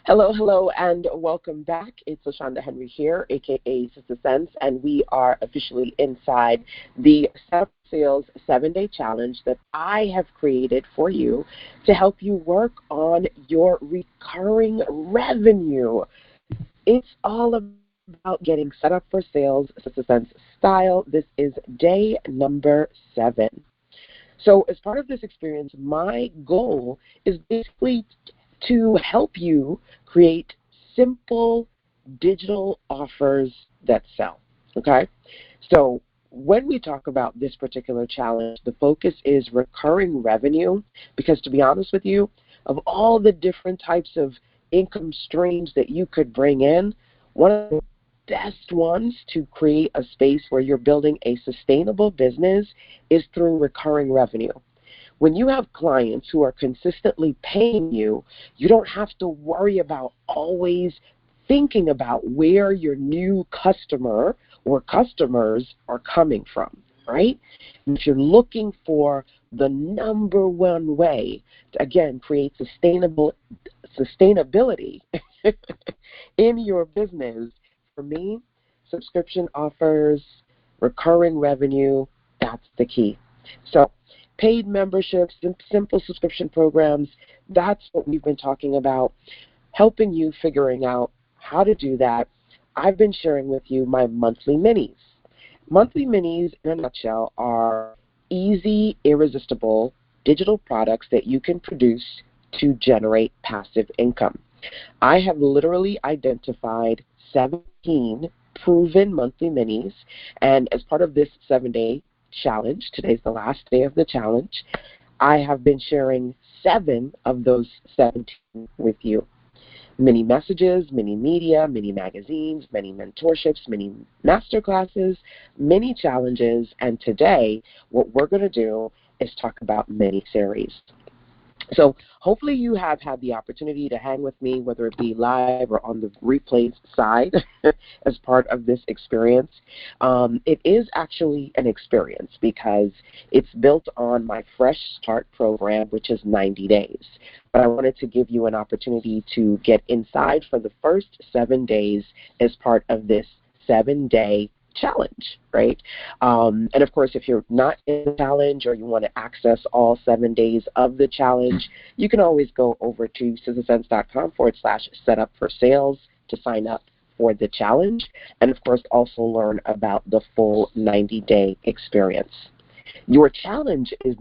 Hello, hello, and welcome back. It's LaShonda Henry here, aka Sister Sense, and we are officially inside the Setup Sales 7-Day Challenge that I have created for you to help you work on your recurring revenue. It's all about getting set up for sales, Sister Sense style. This is day number 7. So as part of this experience, my goal is basically to help you create simple digital offers that sell, okay? So when we talk about this particular challenge, the focus is recurring revenue because, to be honest with you, of all the different types of income streams that you could bring in, one of the best ones to create a space where you're building a sustainable business is through recurring revenue. When you have clients who are consistently paying you, you don't have to worry about always thinking about where your new customer or customers are coming from, right? And if you're looking for the number one way to, again, create sustainability in your business, for me, subscription offers, recurring revenue, that's the key. So paid memberships, simple subscription programs, that's what we've been talking about, helping you figuring out how to do that. I've been sharing with you my monthly minis. Monthly minis, in a nutshell, are easy, irresistible digital products that you can produce to generate passive income. I have literally identified 17 proven monthly minis, and as part of this 7-day challenge, today's the last day of the challenge, I have been sharing 7 of those 17 with you. Mini messages, mini media, mini magazines, mini mentorships, mini masterclasses, mini challenges, and today what we're going to do is talk about mini series. So hopefully you have had the opportunity to hang with me, whether it be live or on the replays side as part of this experience. It is actually an experience because it's built on my Fresh Start program, which is 90 days. But I wanted to give you an opportunity to get inside for the first 7 days as part of this 7-day challenge, right? And of course, if you're not in the challenge or you want to access all 7 days of the challenge, you can always go over to sistersense.com/setup for sales to sign up for the challenge, and of course also learn about the full 90-day experience. Your challenge is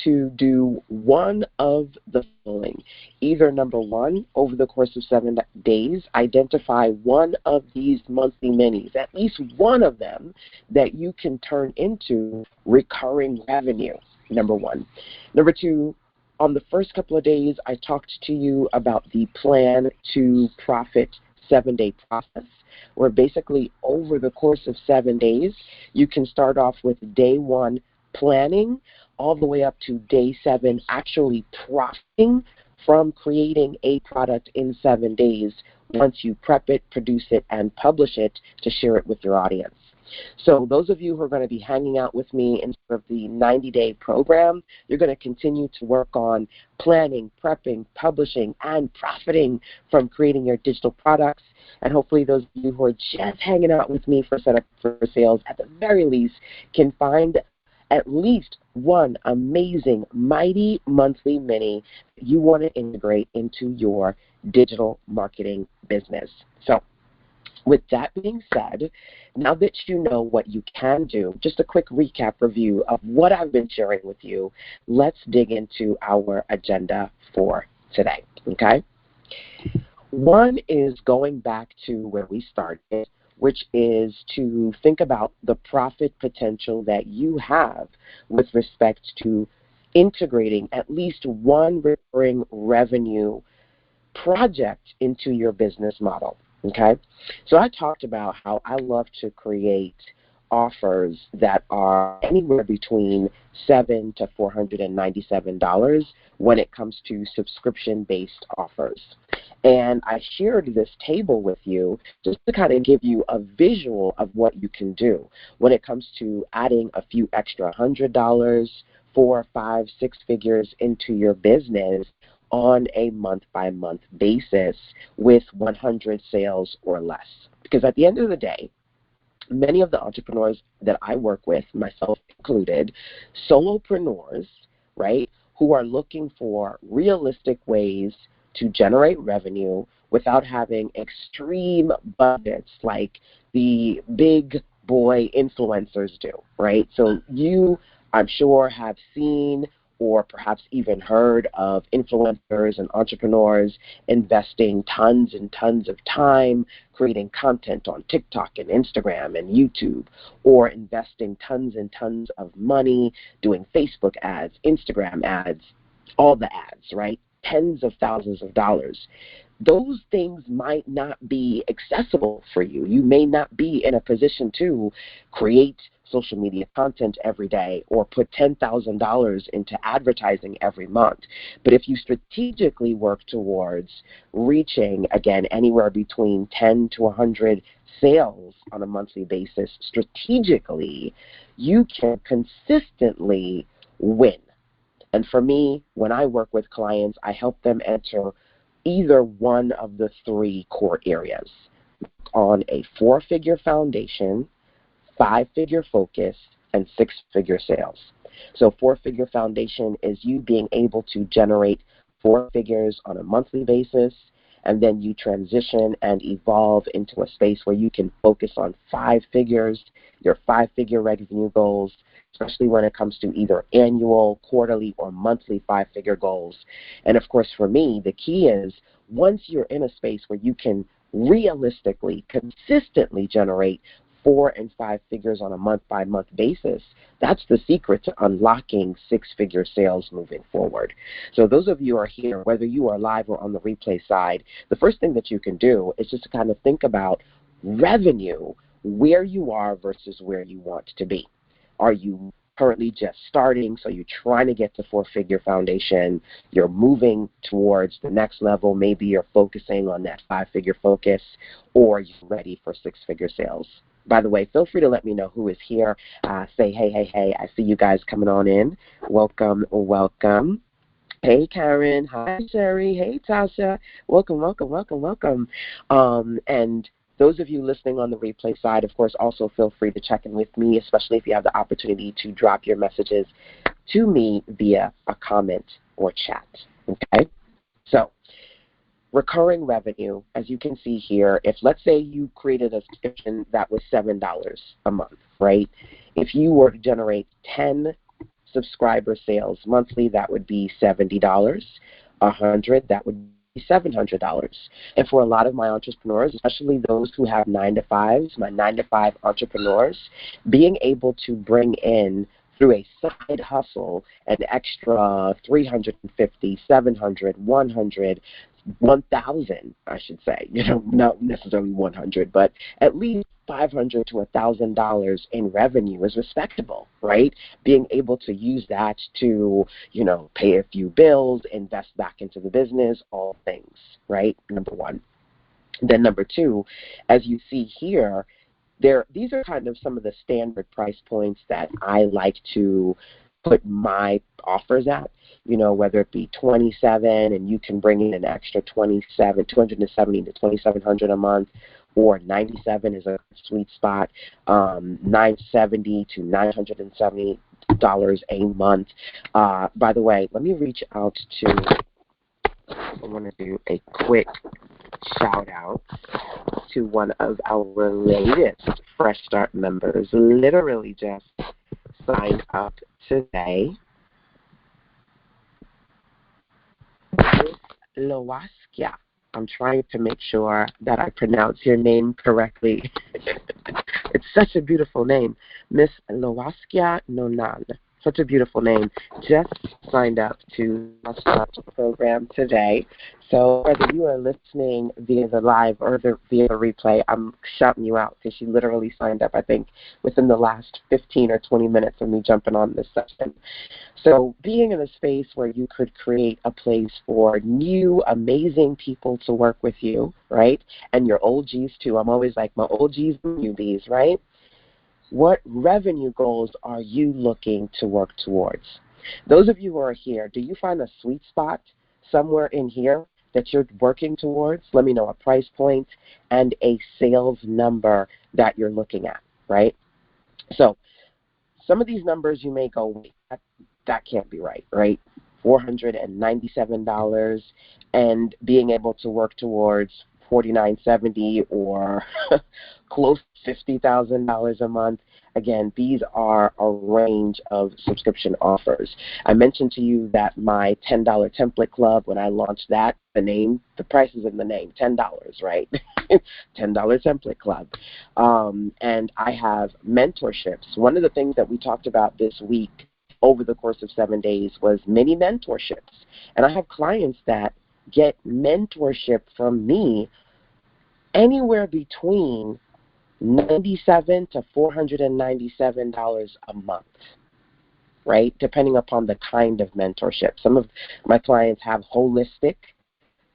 to do one of the following. Either number one, over the course of 7 days, identify one of these monthly minis, at least one of them that you can turn into recurring revenue, number one. Number two, on the first couple of days, I talked to you about the Plan to Profit 7-day process, where basically over the course of 7 days, you can start off with day 1 planning all the way up to day 7 actually profiting from creating a product in 7 days once you prep it, produce it, and publish it to share it with your audience. So those of you who are going to be hanging out with me in sort of the 90-day program, you're going to continue to work on planning, prepping, publishing, and profiting from creating your digital products. And hopefully those of you who are just hanging out with me for Setup for Sales, at the very least, can find at least one amazing, mighty monthly mini that you want to integrate into your digital marketing business. So with that being said, now that you know what you can do, just a quick recap review of what I've been sharing with you, let's dig into our agenda for today, okay? One is going back to where we started, which is to think about the profit potential that you have with respect to integrating at least one recurring revenue project into your business model. Okay, so I talked about how I love to create offers that are anywhere between $700 to $497 when it comes to subscription-based offers. And I shared this table with you just to kind of give you a visual of what you can do when it comes to adding a few extra $100, 4, 5, 6 figures into your business on a month-by-month basis with 100 sales or less. Because at the end of the day, many of the entrepreneurs that I work with, myself included, solopreneurs, right, who are looking for realistic ways to generate revenue without having extreme budgets like the big boy influencers do, right? So you, I'm sure, have seen or perhaps even heard of influencers and entrepreneurs investing tons and tons of time creating content on TikTok and Instagram and YouTube, or investing tons and tons of money doing Facebook ads, Instagram ads, all the ads, right? Tens of thousands of dollars. Those things might not be accessible for you. You may not be in a position to create social media content every day or put $10,000 into advertising every month. But if you strategically work towards reaching, again, anywhere between 10 to 100 sales on a monthly basis strategically, you can consistently win. And for me, when I work with clients, I help them enter either one of the three core areas: on a 4-figure foundation, 5-figure focus, and 6-figure sales. So 4-figure foundation is you being able to generate 4 figures on a monthly basis, and then you transition and evolve into a space where you can focus on 5 figures, your 5-figure revenue goals, especially when it comes to either annual, quarterly, or monthly 5-figure goals. And of course, for me, the key is once you're in a space where you can realistically, consistently generate 4 and 5 figures on a month-by-month basis, that's the secret to unlocking 6-figure sales moving forward. So those of you who are here, whether you are live or on the replay side, the first thing that you can do is just to kind of think about revenue, where you are versus where you want to be. Are you currently just starting, so you're trying to get to 4-figure foundation, you're moving towards the next level, maybe you're focusing on that 5-figure focus, or you're ready for 6-figure sales? By the way, feel free to let me know who is here. Say, hey, I see you guys coming on in. Welcome. Hey, Karen. Hi, Sherry. Hey, Tasha. Welcome. And those of you listening on the replay side, of course, also feel free to check in with me, especially if you have the opportunity to drop your messages to me via a comment or chat, okay? So, recurring revenue, as you can see here, if let's say you created a subscription that was $7 a month, right? If you were to generate 10 subscriber sales monthly, that would be $70. 100, that would be $700. And for a lot of my entrepreneurs, especially those who have 9-to-5s, my 9-to-5 entrepreneurs, being able to bring in through a side hustle an extra 350, 700, 100, 1,000, I should say, not necessarily 100, but at least $500 to $1,000 in revenue is respectable, right? Being able to use that to, pay a few bills, invest back into the business, all things, right? Number one. Then number two, as you see here, these are kind of some of the standard price points that I like to put my offers at, whether it be 27 and you can bring in an extra 270 to 2,700 a month, or 97 is a sweet spot, 970 to $970 a month. By the way, let me reach out I want to do a quick shout out to one of our latest Fresh Start members, literally just signed up today. Miss Lowaskia. I'm trying to make sure that I pronounce your name correctly. It's such a beautiful name. Miss Lowaskia Nonan. Such a beautiful name. Just signed up to the program today. So whether you are listening via the live or via the replay, I'm shouting you out because she literally signed up, I think, within the last 15 or 20 minutes of me jumping on this session. So being in a space where you could create a place for new, amazing people to work with you, right? And your OGs too. I'm always like my OGs and newbies, right? What revenue goals are you looking to work towards? Those of you who are here, do you find a sweet spot somewhere in here that you're working towards. Let me know a price point and a sales number that you're looking at, right? So some of these numbers you may go, wait, that can't be right, right? $497 and being able to work towards $49.70 or close to $50,000 a month. Again, these are a range of subscription offers. I mentioned to you that my $10 template club, when I launched that, the price is in the name, $10, right? $10 template club. And I have mentorships. One of the things that we talked about this week over the course of 7 days was mini mentorships. And I have clients that get mentorship from me anywhere between $97 to $497 a month, right? Depending upon the kind of mentorship. Some of my clients have holistic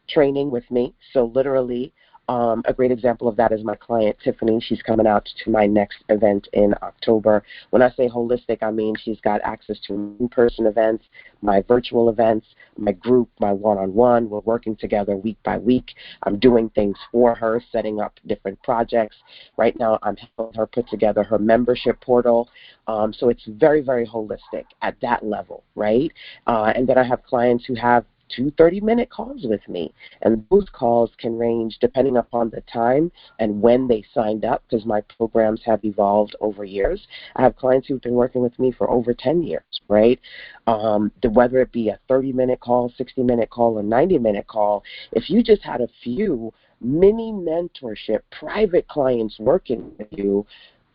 training with me. So literally, a great example of that is my client, Tiffany. She's coming out to my next event in October. When I say holistic, I mean she's got access to in-person events, my virtual events, my group, my one-on-one. We're working together week by week. I'm doing things for her, setting up different projects. Right now, I'm helping her put together her membership portal. So it's very, very holistic at that level, right? And then I have clients who have 2 30-minute calls with me. And those calls can range depending upon the time and when they signed up, because my programs have evolved over years. I have clients who've been working with me for over 10 years, right? Whether it be a 30-minute call, 60-minute call, or 90-minute call, if you just had a few mini mentorship private clients working with you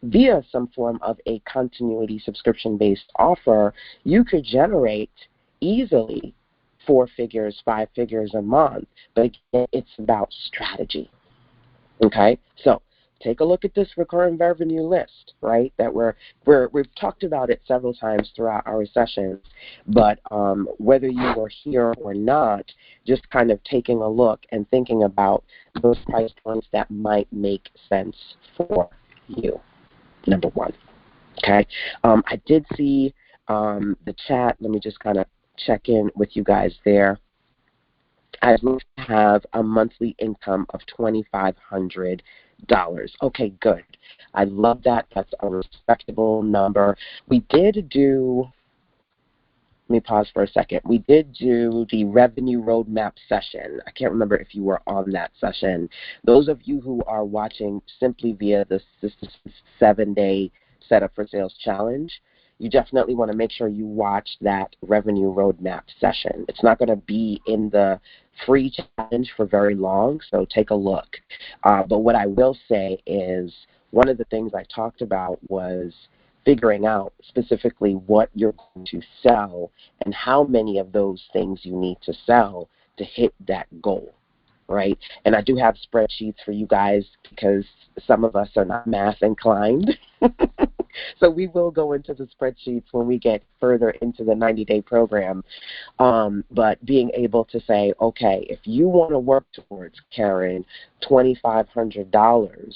via some form of a continuity subscription-based offer, you could generate easily 4 figures, 5 figures a month. But again, it's about strategy. Okay? So take a look at this recurring revenue list, right? That we've talked about it several times throughout our sessions, but whether you were here or not, just kind of taking a look and thinking about those price points that might make sense for you, number one. Okay? I did see the chat. Let me just kind of check in with you guys there. I have a monthly income of $2,500. Okay, good. I love that. That's a respectable number. We did do, let me pause for a second. We did do the revenue roadmap session. I can't remember if you were on that session. Those of you who are watching simply via this 7-day Setup for Sales challenge, you definitely want to make sure you watch that revenue roadmap session. It's not going to be in the free challenge for very long, so take a look. But what I will say is one of the things I talked about was figuring out specifically what you're going to sell and how many of those things you need to sell to hit that goal, right? And I do have spreadsheets for you guys because some of us are not math inclined. So we will go into the spreadsheets when we get further into the 90-day program. But being able to say, okay, if you want to work towards, Karen, $2,500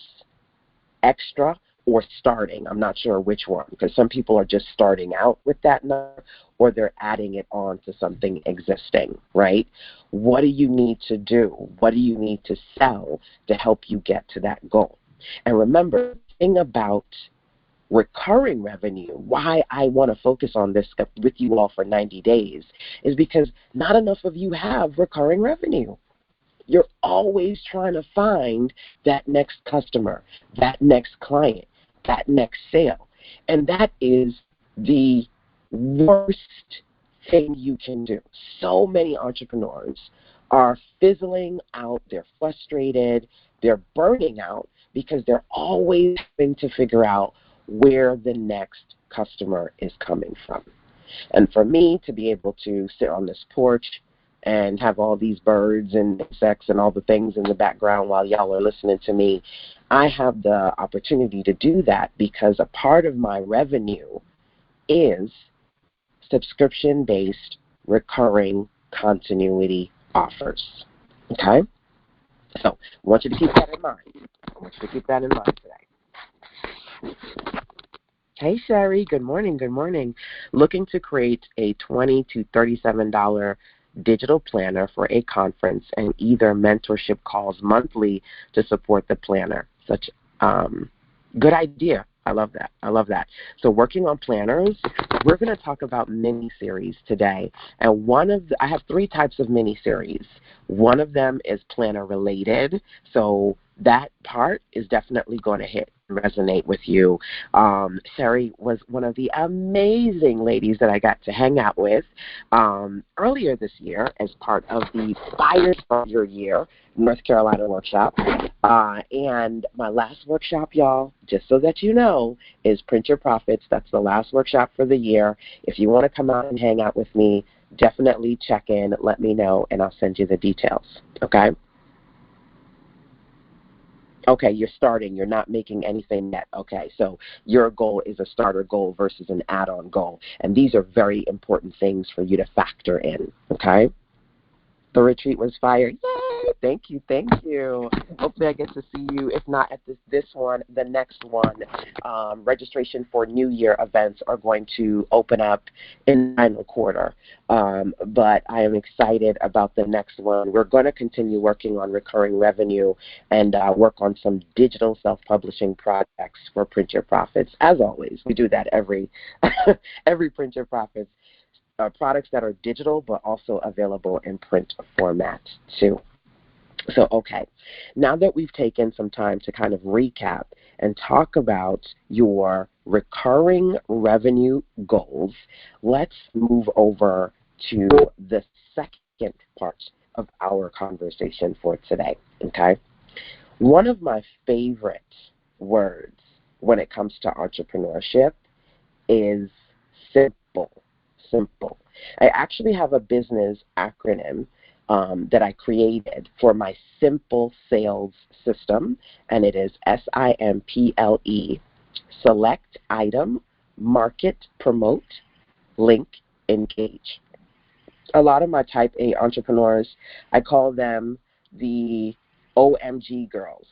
extra or starting, I'm not sure which one, because some people are just starting out with that number or they're adding it on to something existing, right? What do you need to do? What do you need to sell to help you get to that goal? And remember, the thing about recurring revenue, why I want to focus on this with you all for 90 days, is because not enough of you have recurring revenue. You're always trying to find that next customer, that next client, that next sale. And that is the worst thing you can do. So many entrepreneurs are fizzling out, they're frustrated, they're burning out because they're always having to figure out where the next customer is coming from. And for me to be able to sit on this porch and have all these birds and insects and all the things in the background while y'all are listening to me, I have the opportunity to do that because a part of my revenue is subscription-based recurring continuity offers. Okay? So I want you to keep that in mind. Today. Hey, Sherry. Good morning. Looking to create a $20 to $37 digital planner for a conference and either mentorship calls monthly to support the planner. Such good idea. I love that. I love that. So working on planners, we're going to talk about mini-series today. And I have 3 types of mini-series. One of them is planner related. So that part is definitely going to hit and resonate with you. Sherry was one of the amazing ladies that I got to hang out with earlier this year as part of the Fire Start Your Year North Carolina workshop. And my last workshop, y'all, just so that you know, is Print Your Profits. That's the last workshop for the year. If you want to come out and hang out with me, definitely check in, let me know, and I'll send you the details, okay? Okay, you're starting. You're not making anything yet. Okay, so your goal is a starter goal versus an add-on goal. And these are very important things for you to factor in, okay? The retreat was fire. Yay! Thank you, thank you. Hopefully I get to see you, if not at this one, the next one. Registration for New Year events are going to open up in the final quarter. But I am excited about the next one. We're going to continue working on recurring revenue and work on some digital self-publishing projects for Print Your Profits. As always, we do that every Print Your Profits. Products that are digital but also available in print format too. So, okay, now that we've taken some time to kind of recap and talk about your recurring revenue goals, let's move over to the second part of our conversation for today, okay? One of my favorite words when it comes to entrepreneurship is simple. Simple. I actually have a business acronym that I created for my simple sales system, and it is SIMPLE. Select, item, market, promote, link, engage. A lot of my type A entrepreneurs, I call them the OMG girls.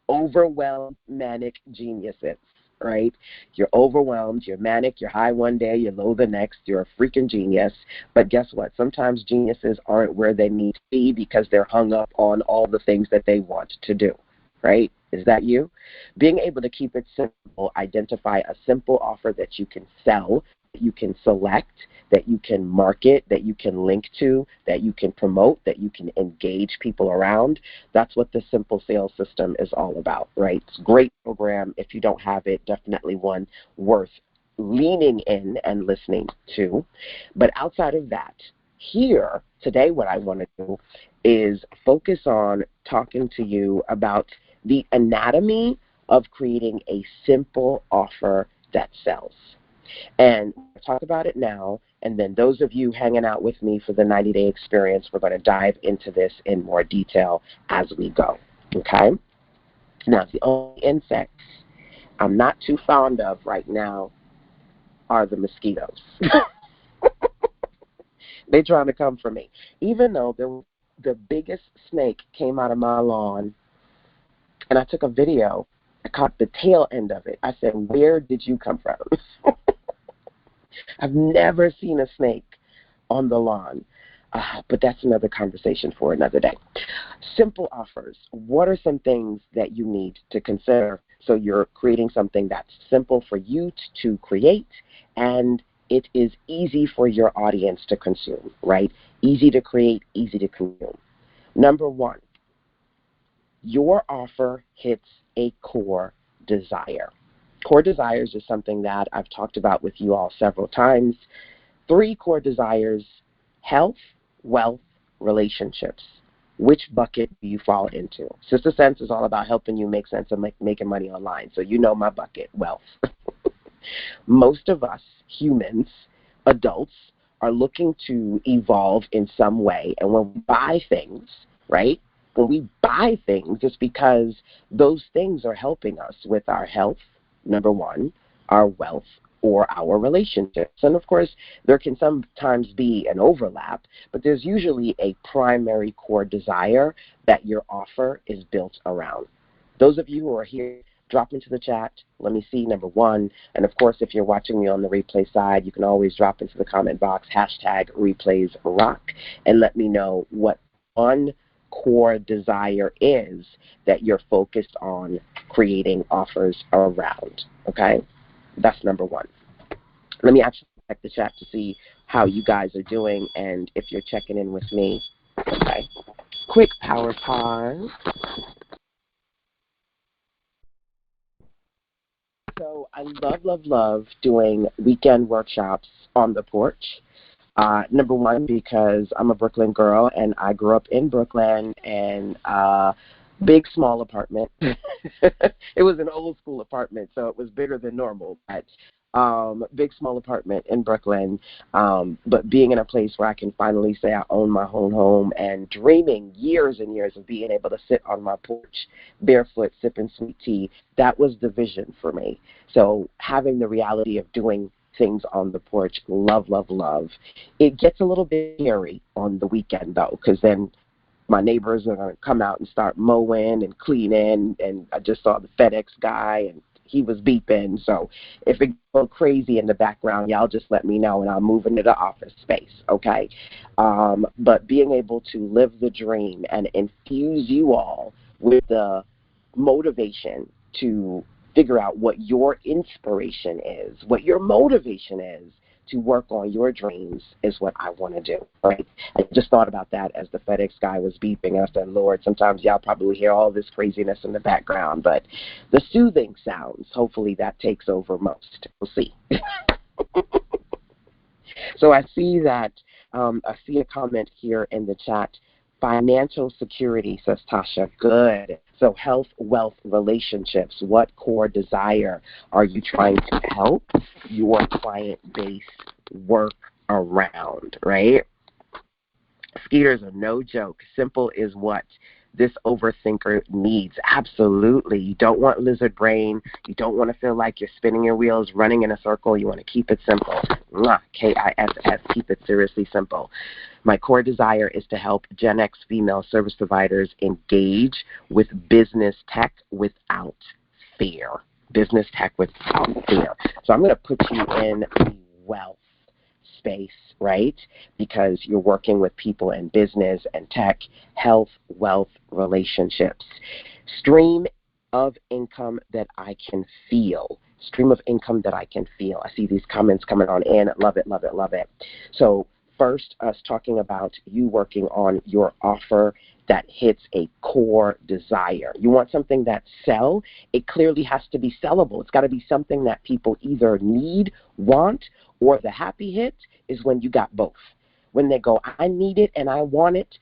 Overwhelmed manic geniuses. Right? You're overwhelmed, you're manic, you're high one day, you're low the next, you're a freaking genius. But guess what? Sometimes geniuses aren't where they need to be because they're hung up on all the things that they want to do. Right? Is that you? Being able to keep it simple, identify a simple offer that you can sell, that you can select, that you can market, that you can link to, that you can promote, that you can engage people around. That's what the simple sales system is all about, right? It's a great program. If you don't have it, definitely one worth leaning in and listening to. But outside of that, here, today what I want to do is focus on talking to you about the anatomy of creating a simple offer that sells. And we'll talk about it now, and then those of you hanging out with me for the 90-day experience, we're going to dive into this in more detail as we go, okay? Now, the only insects I'm not too fond of right now are the mosquitoes. They're trying to come for me. Even though the biggest snake came out of my lawn, and I took a video, I caught the tail end of it. I said, where did you come from? I've never seen a snake on the lawn, but that's another conversation for another day. Simple offers. What are some things that you need to consider so you're creating something that's simple for you to create and it is easy for your audience to consume, right? Easy to create, easy to consume. Number one, your offer hits a core desire. Core desires is something that I've talked about with you all several times. 3 core desires: health, wealth, relationships. Which bucket do you fall into? Sister Sense is all about helping you make sense of making money online. So you know my bucket, wealth. Most of us humans, adults, are looking to evolve in some way. And when we buy things, right? When we buy things, it's because those things are helping us with our health, number one, our wealth, or our relationships. And of course, there can sometimes be an overlap, but there's usually a primary core desire that your offer is built around. Those of you who are here drop into the chat. Let me see, number one. And, of course, if you're watching me on the replay side, you can always drop into the comment box, #replaysrock, and let me know what one core desire is that you're focused on creating offers around, okay? That's number one. Let me actually check the chat to see how you guys are doing and if you're checking in with me. Okay. Quick power pause. So I love doing weekend workshops on the porch. Number one, because I'm a Brooklyn girl and I grew up in Brooklyn and big, small apartment. It was an old school apartment, so it was bigger than normal. But big, small apartment in Brooklyn. But being in a place where I can finally say I own my own home and dreaming years and years of being able to sit on my porch barefoot, sipping sweet tea, that was the vision for me. So having the reality of doing things on the porch, love. It gets a little bit scary on the weekend, though, because then my neighbors are going to come out and start mowing and cleaning, and I just saw the FedEx guy, and he was beeping. So if it goes crazy in the background, y'all just let me know, and I'll move into the office space, okay? But being able to live the dream and infuse you all with the motivation to figure out what your inspiration is, what your motivation is to work on your dreams is what I want to do, right? I just thought about that as the FedEx guy was beeping, and I said, Lord, sometimes y'all probably hear all this craziness in the background, but the soothing sounds, hopefully that takes over most. We'll see. So I see that, I see a comment here in the chat. Financial security, says Tasha. Good. So health, wealth, relationships. What core desire are you trying to help your client base work around, right? Skeeters are no joke. Simple is what this overthinker needs. Absolutely. You don't want lizard brain. You don't want to feel like you're spinning your wheels, running in a circle. You want to keep it simple. KISS, keep it seriously simple. My core desire is to help Gen X female service providers engage with business tech without fear. Business tech without fear. So I'm going to put you in the wealth space, right? Because you're working with people in business and tech, health, wealth, relationships. Stream of income that I can feel. Stream of income that I can feel. I see these comments coming on in. Love it. So first, us talking about you working on your offer that hits a core desire. You want something that sells. It clearly has to be sellable. It's got to be something that people either need, want, or the happy hit is when you got both. When they go, I need it and I want it,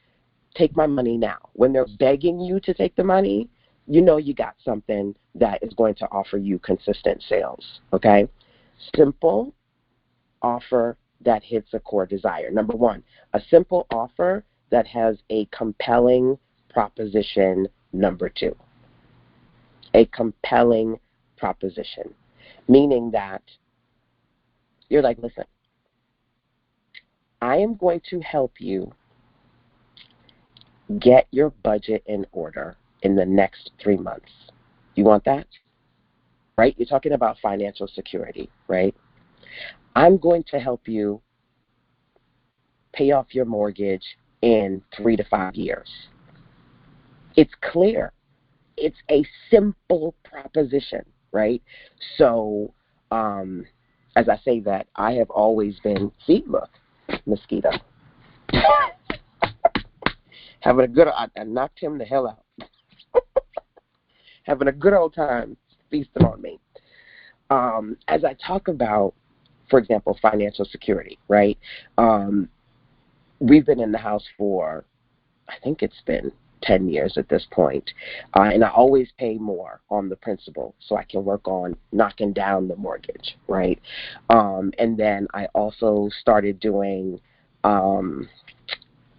take my money now. When they're begging you to take the money, you know you got something that is going to offer you consistent sales, okay? Simple offer that hits a core desire. Number one, a simple offer that has a compelling proposition. Number two, a compelling proposition, meaning that you're like, listen, I am going to help you get your budget in order in the next 3 months. You want that? Right? You're talking about financial security, right? I'm going to help you pay off your mortgage in 3 to 5 years. It's clear. It's a simple proposition, right? So, as I say that, I have always been, see, look, mosquito. Having a good, I knocked him the hell out. Having a good old time feasting on me. As I talk about, for example, financial security, right? We've been in the house for, I think it's been 10 years at this point. And I always pay more on the principal so I can work on knocking down the mortgage, right? And then I also started doing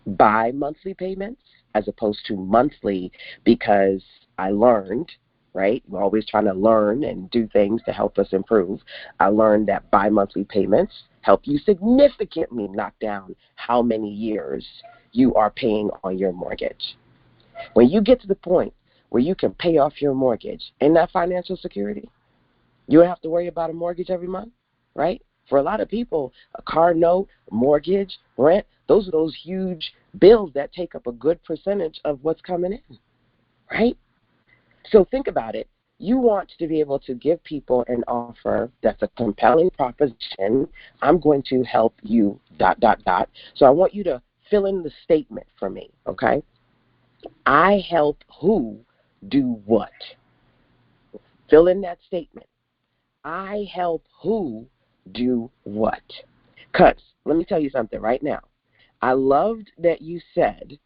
bi-monthly payments as opposed to monthly because I learned, right? We're always trying to learn and do things to help us improve. I learned that bi-monthly payments help you significantly knock down how many years you are paying on your mortgage. When you get to the point where you can pay off your mortgage. Ain't that financial security? You don't have to worry about a mortgage every month, right? For a lot of people, a car note, mortgage, rent, those are those huge bills that take up a good percentage of what's coming in, right? So think about it. You want to be able to give people an offer that's a compelling proposition. I'm going to help you, ... So I want you to fill in the statement for me, okay? I help who do what? Fill in that statement. I help who do what? Because let me tell you something right now. I loved that you said,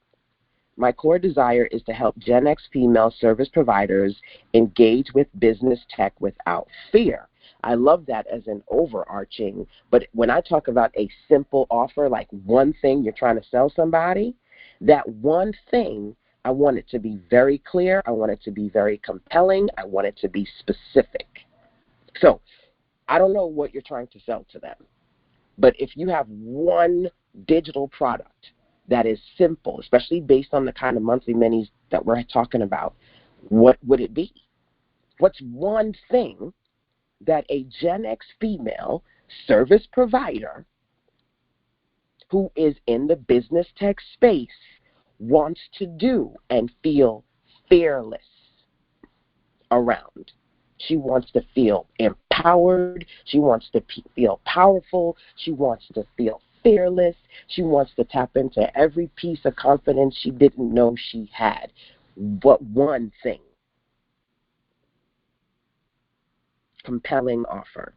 my core desire is to help Gen X female service providers engage with business tech without fear. I love that as an overarching, but when I talk about a simple offer, like one thing you're trying to sell somebody, that one thing, I want it to be very clear. I want it to be very compelling. I want it to be specific. So I don't know what you're trying to sell to them, but if you have one digital product that is simple, especially based on the kind of monthly minis that we're talking about, what would it be? What's one thing that a Gen X female service provider who is in the business tech space wants to do and feel fearless around? She wants to feel empowered. She wants to feel powerful. She wants to feel fearless. She wants to tap into every piece of confidence she didn't know she had. What one thing? Compelling offer.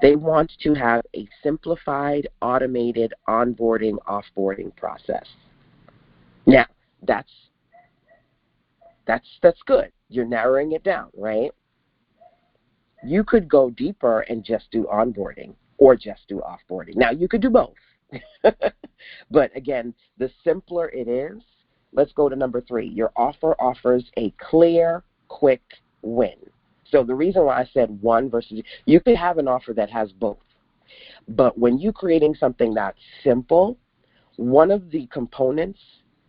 They want to have a simplified, automated onboarding, offboarding process. Now, that's good. You're narrowing it down, right? You could go deeper and just do onboarding or just do offboarding. Now, you could do both. But again, the simpler it is, let's go to number 3. Your offer offers a clear, quick win. So the reason why I said one versus, you could have an offer that has both. But when you're creating something that's simple, one of the components,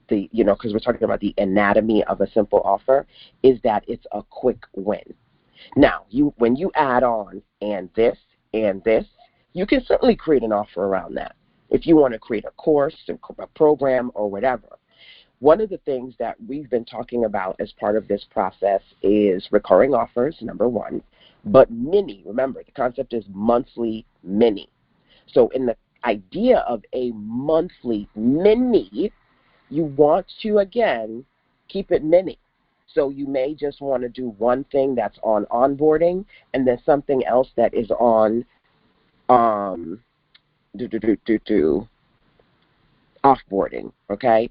because we're talking about the anatomy of a simple offer, is that it's a quick win. Now, when you add on and this, you can certainly create an offer around that. If you want to create a course, a program, or whatever. One of the things that we've been talking about as part of this process is recurring offers, number 1, but mini. Remember, the concept is monthly mini. So in the idea of a monthly mini, you want to, again, keep it mini. So you may just want to do one thing that's on onboarding and then something else that is on offboarding, okay?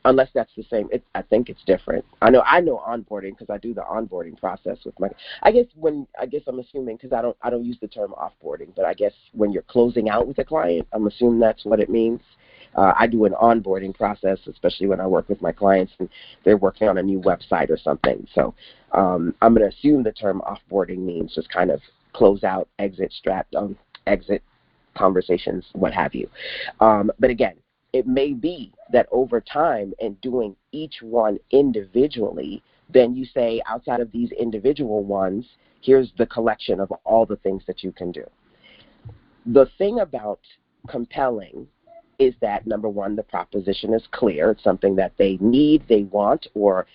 Unless that's the same. I think it's different. I know onboarding because I do the onboarding process with my. I guess I'm assuming, because I don't use the term offboarding, but I guess when you're closing out with a client, I'm assuming that's what it means. I do an onboarding process, especially when I work with my clients and they're working on a new website or something. So I'm going to assume the term offboarding means just kind of close out, exit conversations, what have you. But again, it may be that over time and doing each one individually, then you say, outside of these individual ones, here's the collection of all the things that you can do. The thing about compelling is that, number 1, the proposition is clear. It's something that they need, they want, or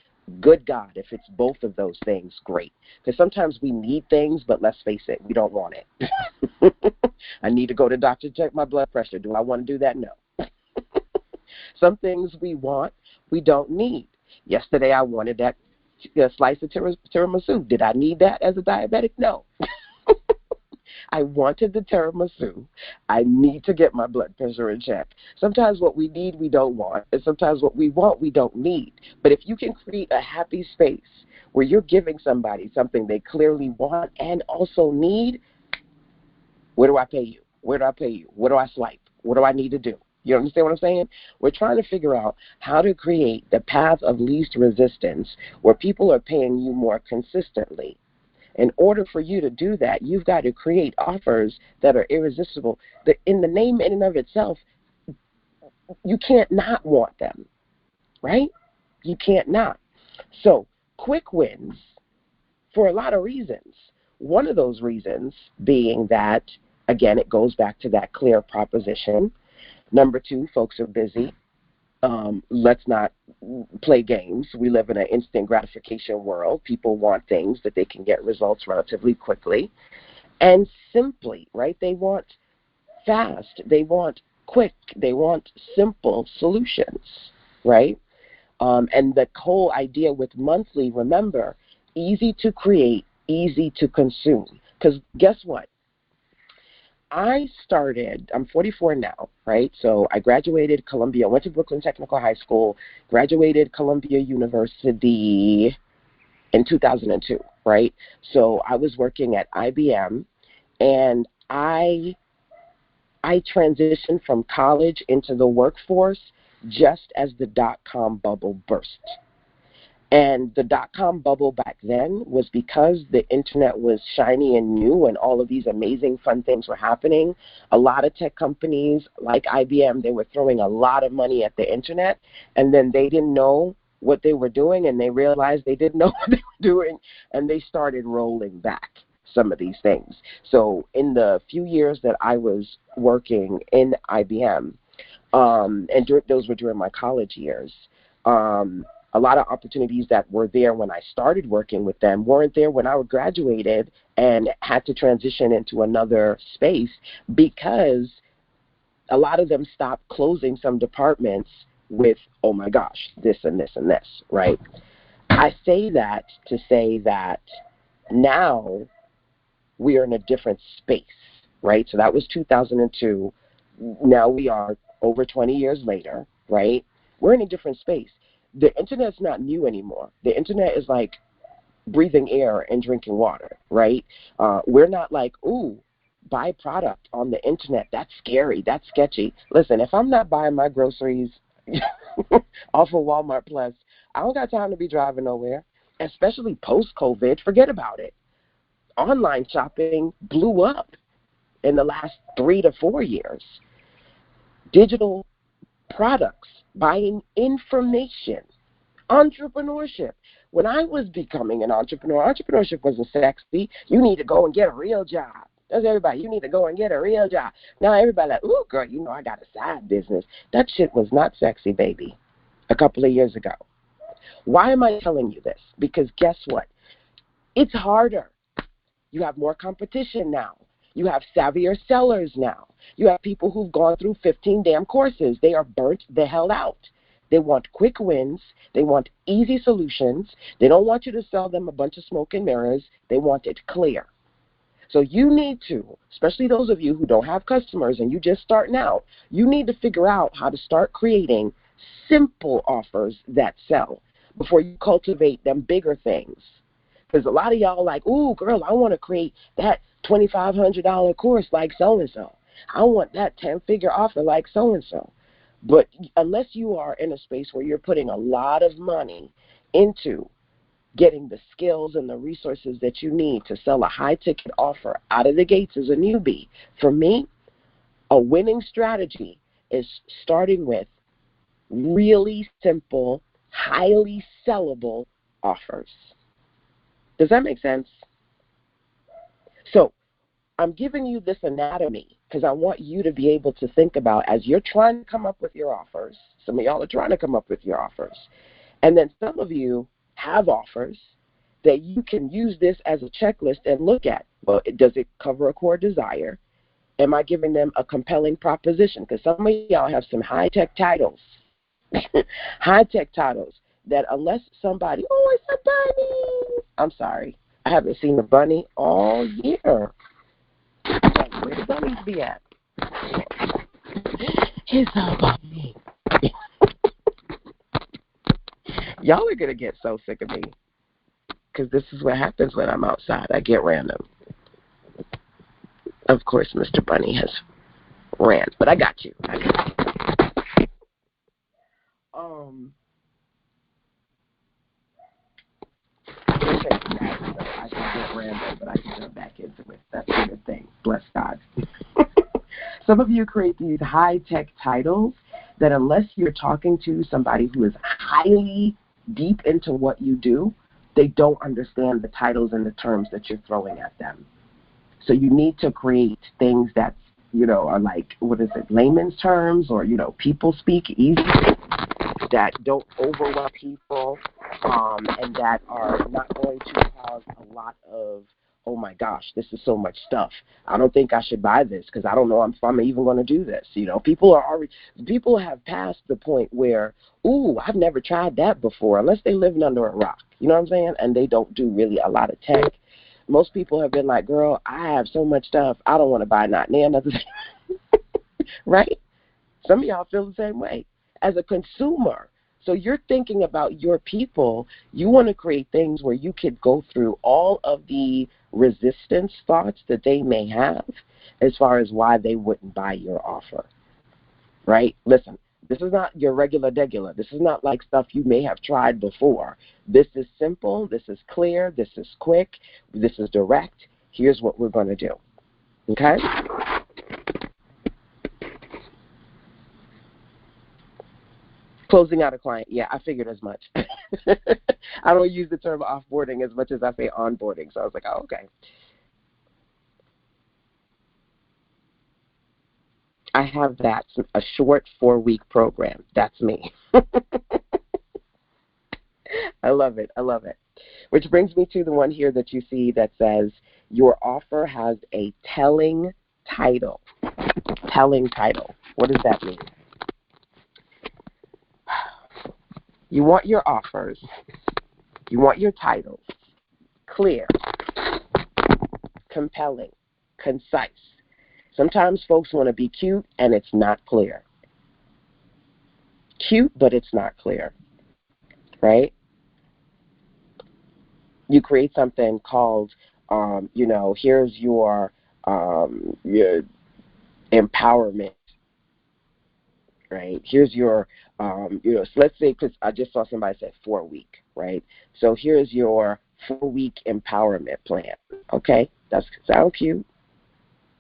good God, if it's both of those things, great. Because sometimes we need things, but let's face it, we don't want it. I need to go to the doctor to check my blood pressure. Do I want to do that? No. Some things we want, we don't need. Yesterday I wanted that slice of tiramisu. Did I need that as a diabetic? No. I wanted the tiramisu. I need to get my blood pressure in check. Sometimes what we need, we don't want. And sometimes what we want, we don't need. But if you can create a happy space where you're giving somebody something they clearly want and also need, where do I pay you? Where do I pay you? What do I swipe? What do I need to do? You understand what I'm saying? We're trying to figure out how to create the path of least resistance where people are paying you more consistently. In order for you to do that, you've got to create offers that are irresistible. In the name in and of itself, you can't not want them, right? You can't not. So quick wins for a lot of reasons. One of those reasons being that, again, it goes back to that clear proposition. Number two, folks are busy. Let's not play games. We live in an instant gratification world. People want things that they can get results relatively quickly and simply, right? They want fast. They want quick. They want simple solutions, right? And the whole idea with monthly, remember, easy to create, easy to consume. Because guess what? I'm 44 now, right? So I graduated Columbia, went to Brooklyn Technical High School, graduated Columbia University in 2002, right? So I was working at IBM, and I transitioned from college into the workforce just as the dot-com bubble burst. And the dot-com bubble back then was because the internet was shiny and new and all of these amazing fun things were happening. A lot of tech companies like IBM, they were throwing a lot of money at the internet, and then they didn't know what they were doing, and they realized they didn't know what they were doing, and they started rolling back some of these things. So in the few years that I was working in IBM, those were during my college years, a lot of opportunities that were there when I started working with them weren't there when I graduated and had to transition into another space because a lot of them stopped closing some departments with, oh my gosh, this and this and this, right? I say that to say that now we are in a different space, right? So that was 2002. Now we are over 20 years later, right? We're in a different space. The internet's not new anymore. The internet is like breathing air and drinking water, right? We're not like, ooh, buy product on the internet. That's scary. That's sketchy. Listen, if I'm not buying my groceries off of Walmart Plus, I don't got time to be driving nowhere, especially post-COVID. Forget about it. Online shopping blew up in the last 3 to 4 years. Digital products, buying information, entrepreneurship. When I was becoming an entrepreneur, entrepreneurship wasn't sexy. You need to go and get a real job. That's everybody. You need to go and get a real job. Now everybody like, ooh, girl, you know I got a side business. That shit was not sexy, baby, a couple of years ago. Why am I telling you this? Because guess what? It's harder. You have more competition now. You have savvier sellers now. You have people who've gone through 15 damn courses. They are burnt the hell out. They want quick wins. They want easy solutions. They don't want you to sell them a bunch of smoke and mirrors. They want it clear. So you need to, especially those of you who don't have customers and you just starting out, you need to figure out how to start creating simple offers that sell before you cultivate them bigger things. Because a lot of y'all are like, ooh, girl, I want to create that $2,500 course like so-and-so. I want that 10-figure offer like so-and-so. But unless you are in a space where you're putting a lot of money into getting the skills and the resources that you need to sell a high-ticket offer out of the gates as a newbie, for me, a winning strategy is starting with really simple, highly sellable offers. Does that make sense? So I'm giving you this anatomy because I want you to be able to think about as you're trying to come up with your offers. Some of y'all are trying to come up with your offers. And then some of you have offers that you can use this as a checklist and look at. Well, does it cover a core desire? Am I giving them a compelling proposition? Because some of y'all have some high-tech titles, high-tech titles that unless somebody, oh, it's a bunny. I'm sorry. I haven't seen a bunny all year. Like, where the bunnies be at? It's a bunny. Y'all are going to get so sick of me because this is what happens when I'm outside. I get random. Of course, Mr. Bunny has ran, but I got you. I got you. I can get random, but I can jump back into it. That's a good thing. Bless God. Some of you create these high-tech titles that unless you're talking to somebody who is highly deep into what you do, they don't understand the titles and the terms that you're throwing at them. So you need to create things that, are like, layman's terms, or, people speak easy, that don't overwhelm people, and that are not going to cause a lot of, oh my gosh, this is so much stuff. I don't think I should buy this because I don't know if I'm even going to do this. People have passed the point where, ooh, I've never tried that before, unless they're living under a rock. You know what I'm saying? And they don't do really a lot of tech. Most people have been like, girl, I have so much stuff, I don't want to buy not near another thing. Right? Some of y'all feel the same way as a consumer. So you're thinking about your people. You want to create things where you could go through all of the resistance thoughts that they may have as far as why they wouldn't buy your offer. Right? Listen, this is not your regular degular. This is not like stuff you may have tried before. This is simple. This is clear. This is quick. This is direct. Here's what we're going to do. Okay? Closing out a client. Yeah, I figured as much. I don't use the term offboarding as much as I say onboarding. So I was like, oh, okay. I have that, a short 4-week program. That's me. I love it. I love it. Which brings me to the one here that you see that says, your offer has a telling title. Telling title. What does that mean? You want your offers, you want your titles clear, compelling, concise. Sometimes folks want to be cute and it's not clear. Cute, but it's not clear, right? You create something called, here's your empowerment, right? Here's your, so let's say, because I just saw somebody say 4-week, right? So here's your 4-week empowerment plan, okay? That sounds cute.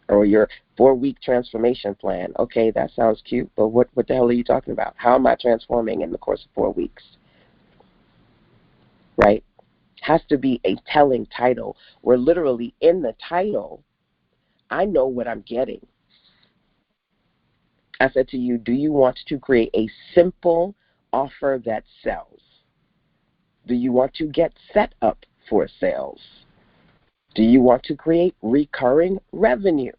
Or your 4-week transformation plan. Okay, that sounds cute, but what the hell are you talking about? How am I transforming in the course of 4 weeks? Right? Has to be a telling title where literally in the title, I know what I'm getting. I said to you, do you want to create a simple offer that sells? Do you want to get set up for sales? Do you want to create recurring revenue?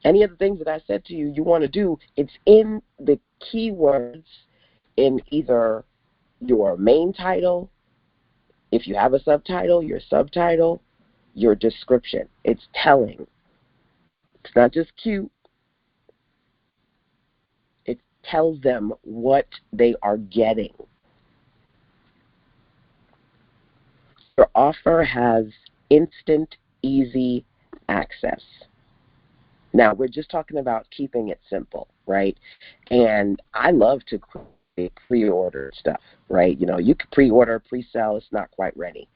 Any of the things that I said to you, you want to do, it's in the keywords in either your main title, if you have a subtitle, your description. It's telling. It's not just cute. It tells them what they are getting. Your offer has instant, easy access. Now, we're just talking about keeping it simple, right? And I love to create pre-order stuff, right? You can pre-order, pre-sell, it's not quite ready.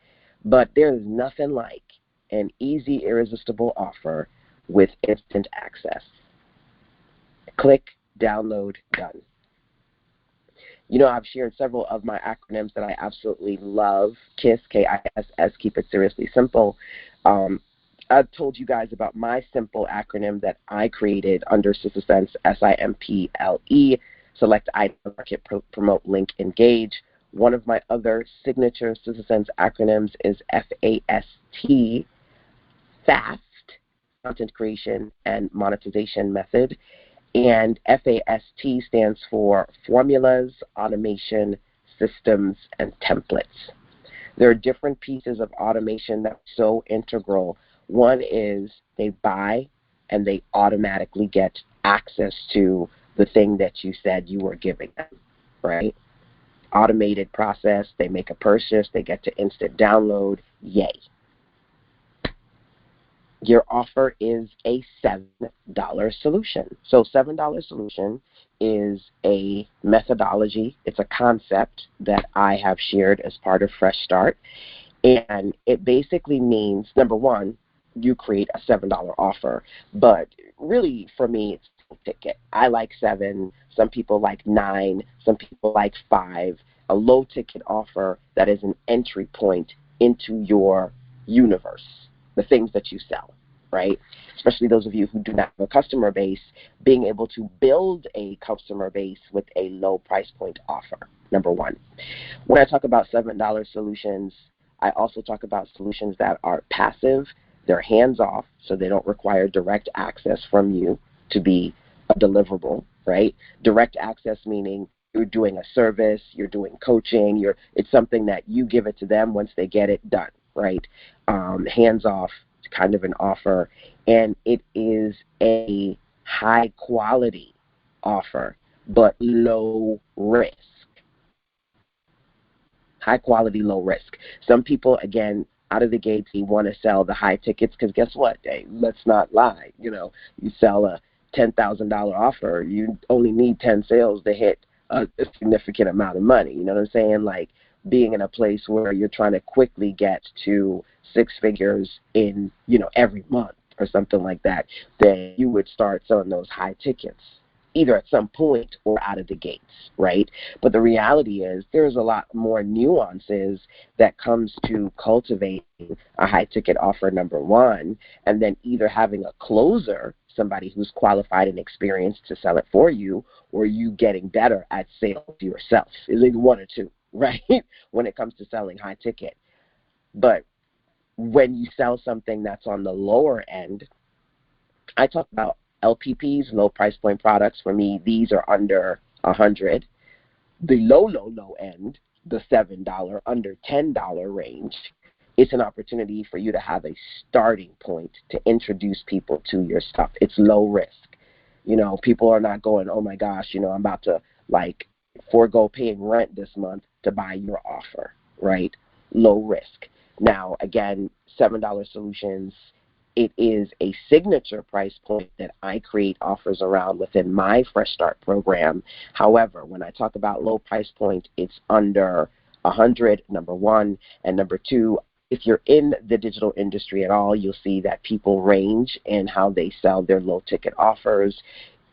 But there's nothing like an easy, irresistible offer with instant access. Click, download, done. I've shared several of my acronyms that I absolutely love. KISS, K-I-S-S, keep it seriously simple. I've told you guys about my simple acronym that I created under SysSense, S-I-M-P-L-E, select item, market, promote, link, engage. One of my other signature SysSense acronyms is FAST, FAST, content creation and monetization method. And FAST stands for formulas, automation, systems, and templates. There are different pieces of automation that are so integral. One is they buy and they automatically get access to the thing that you said you were giving them, right? Automated process, they make a purchase, they get to instant download, yay. Your offer is a $7 solution. So $7 solution is a methodology. It's a concept that I have shared as part of Fresh Start. And it basically means, number one, you create a $7 offer. But really, for me, it's ticket. I like 7. Some people like 9. Some people like 5. A low ticket offer that is an entry point into your universe, the things that you sell, right? Especially those of you who do not have a customer base, being able to build a customer base with a low price point offer, number one. When I talk about $7 solutions, I also talk about solutions that are passive. They're hands-off, so they don't require direct access from you to be a deliverable, right? Direct access meaning you're doing a service, you're doing coaching, it's something that you give it to them. Once they get it, done, right? Hands-off, kind of an offer, and it is a high-quality offer, but low risk. High quality, low risk. Some people, again, out of the gates, you want to sell the high tickets because guess what? Hey, let's not lie. You sell a $10,000 offer, you only need 10 sales to hit a significant amount of money. You know what I'm saying? Like being in a place where you're trying to quickly get to 6 figures in, every month or something like that, then you would start selling those high tickets, either at some point or out of the gates, right? But the reality is there's a lot more nuances that comes to cultivating a high-ticket offer, number one, and then either having a closer, somebody who's qualified and experienced to sell it for you, or you getting better at sales yourself. It's like one or two, right, when it comes to selling high-ticket. But when you sell something that's on the lower end, I talk about LPPs, low price point products. For me, these are under 100. The low end, the $7, under $10 range, it's an opportunity for you to have a starting point to introduce people to your stuff. It's low risk. People are not going, oh my gosh, I'm about to forego paying rent this month to buy your offer, right? Low risk. Now, again, $7 solutions, it is a signature price point that I create offers around within my Fresh Start program. However, when I talk about low price point, it's under 100, number one. And number two, if you're in the digital industry at all, you'll see that people range in how they sell their low ticket offers.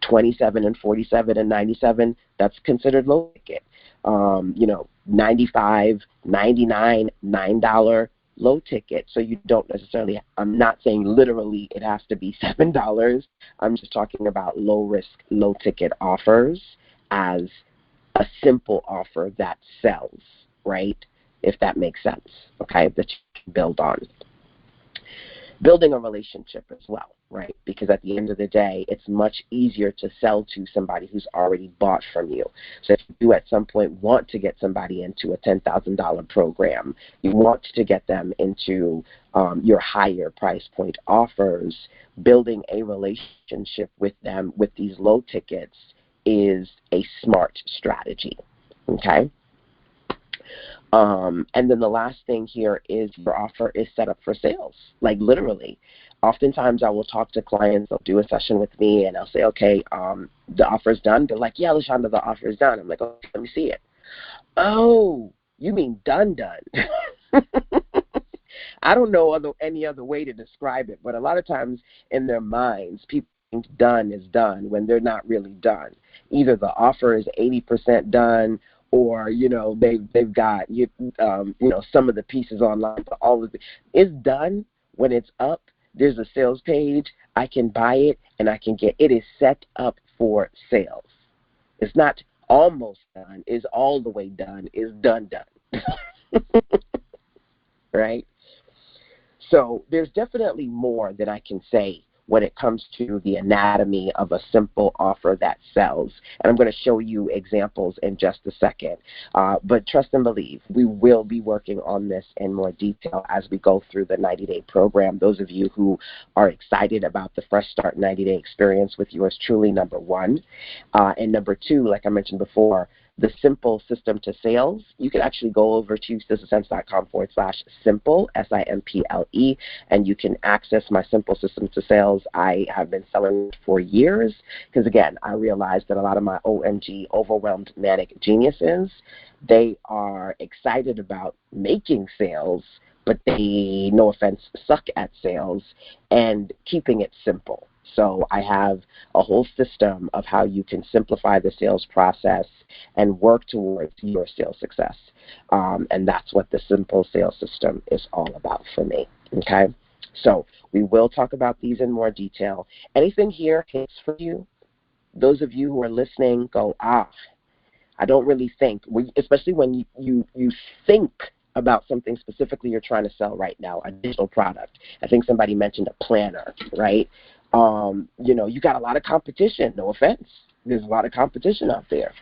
27 and 47 and 97, that's considered low ticket. 95, 99, $9 low ticket. So you don't necessarily, I'm not saying literally it has to be $7. I'm just talking about low risk, low ticket offers as a simple offer that sells, right? If that makes sense, okay, that you can build on. Building a relationship as well, right? Because at the end of the day, it's much easier to sell to somebody who's already bought from you. So if you at some point want to get somebody into a $10,000 program, you want to get them into your higher price point offers, building a relationship with them with these low tickets is a smart strategy, okay? And then the last thing here is your offer is set up for sales, like literally. Oftentimes I will talk to clients, they'll do a session with me, and I'll say, okay, the offer's done. They're like, yeah, LaShonda, the offer's done. I'm like, okay, let me see it. Oh, you mean done. I don't know any other way to describe it, but a lot of times in their minds, people think done is done when they're not really done. Either the offer is 80% done, or they've got some of the pieces online, but all of it is done. When it's up, there's a sales page. I can buy it and I can get it. Is set up for sales. It's not almost done. It's all the way done. It's done. Right? So there's definitely more that I can say when it comes to the anatomy of a simple offer that sells. And I'm going to show you examples in just a second. But trust and believe, we will be working on this in more detail as we go through the 90-day program. Those of you who are excited about the Fresh Start 90-day experience with yours truly, number one. And number two, like I mentioned before, the simple system to sales, you can actually go over to systesense.com/simple, SIMPLE, and you can access my simple system to sales. I have been selling for years because, again, I realized that a lot of my OMG, overwhelmed manic geniuses, they are excited about making sales, but they, no offense, suck at sales and keeping it simple. So I have a whole system of how you can simplify the sales process and work towards your sales success. And that's what the simple sales system is all about for me. Okay? So we will talk about these in more detail. Anything here hits for you? Those of you who are listening go, I don't really think, especially when you think about something specifically you're trying to sell right now, a digital product. I think somebody mentioned a planner, right? You got a lot of competition, no offense. There's a lot of competition out there.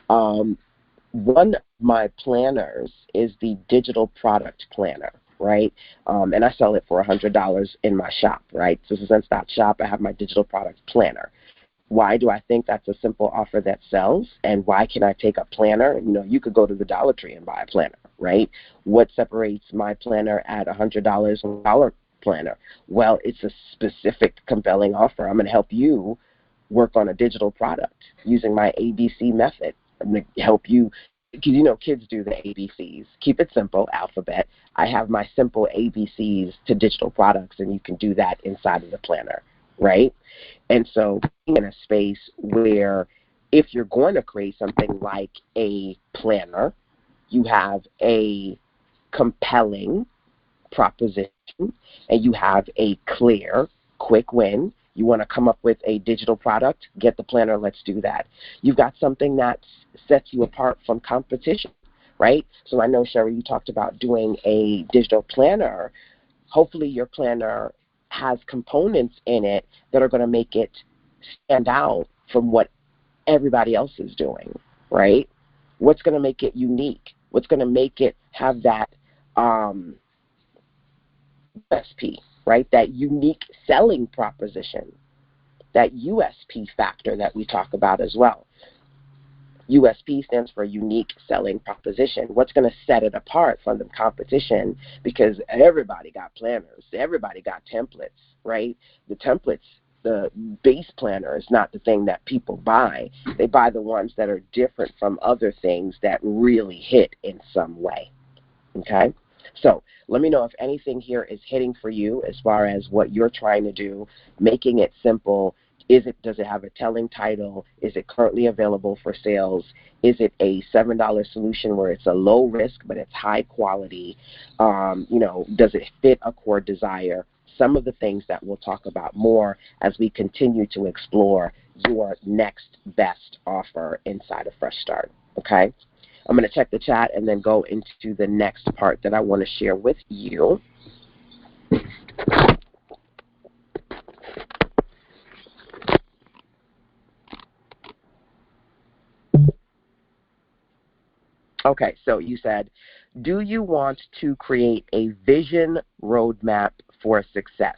One of my planners is the digital product planner, right? And I sell it for $100 in my shop, right? So since Stop Shop, I have my digital product planner. Why do I think that's a simple offer that sells? And why can I take a planner? You could go to the Dollar Tree and buy a planner, right? What separates my planner at $100 from a dollar planner? Well, it's a specific, compelling offer. I'm going to help you work on a digital product using my ABC method. I'm going to help you, because kids do the ABCs. Keep it simple, alphabet. I have my simple ABCs to digital products, and you can do that inside of the planner, right? And so being in a space where if you're going to create something like a planner, you have a compelling proposition and you have a clear, quick win. You want to come up with a digital product, get the planner, let's do that. You've got something that sets you apart from competition, right? So I know, Sherry, you talked about doing a digital planner. Hopefully your planner has components in it that are going to make it stand out from what everybody else is doing, right? What's going to make it unique? What's going to make it have that USP, right? That unique selling proposition, that USP factor that we talk about as well. USP stands for unique selling proposition. What's going to set it apart from the competition? Because everybody got planners. Everybody got templates, right? The templates, the base planner is not the thing that people buy. They buy the ones that are different from other things that really hit in some way, okay? So let me know if anything here is hitting for you as far as what you're trying to do, making it simple. Does it have a telling title? Is it currently available for sales? Is it a $7 solution where it's a low risk but it's high quality? Does it fit a core desire? Some of the things that we'll talk about more as we continue to explore your next best offer inside of Fresh Start, okay? I'm going to check the chat and then go into the next part that I want to share with you. Okay, so you said, do you want to create a vision roadmap for success?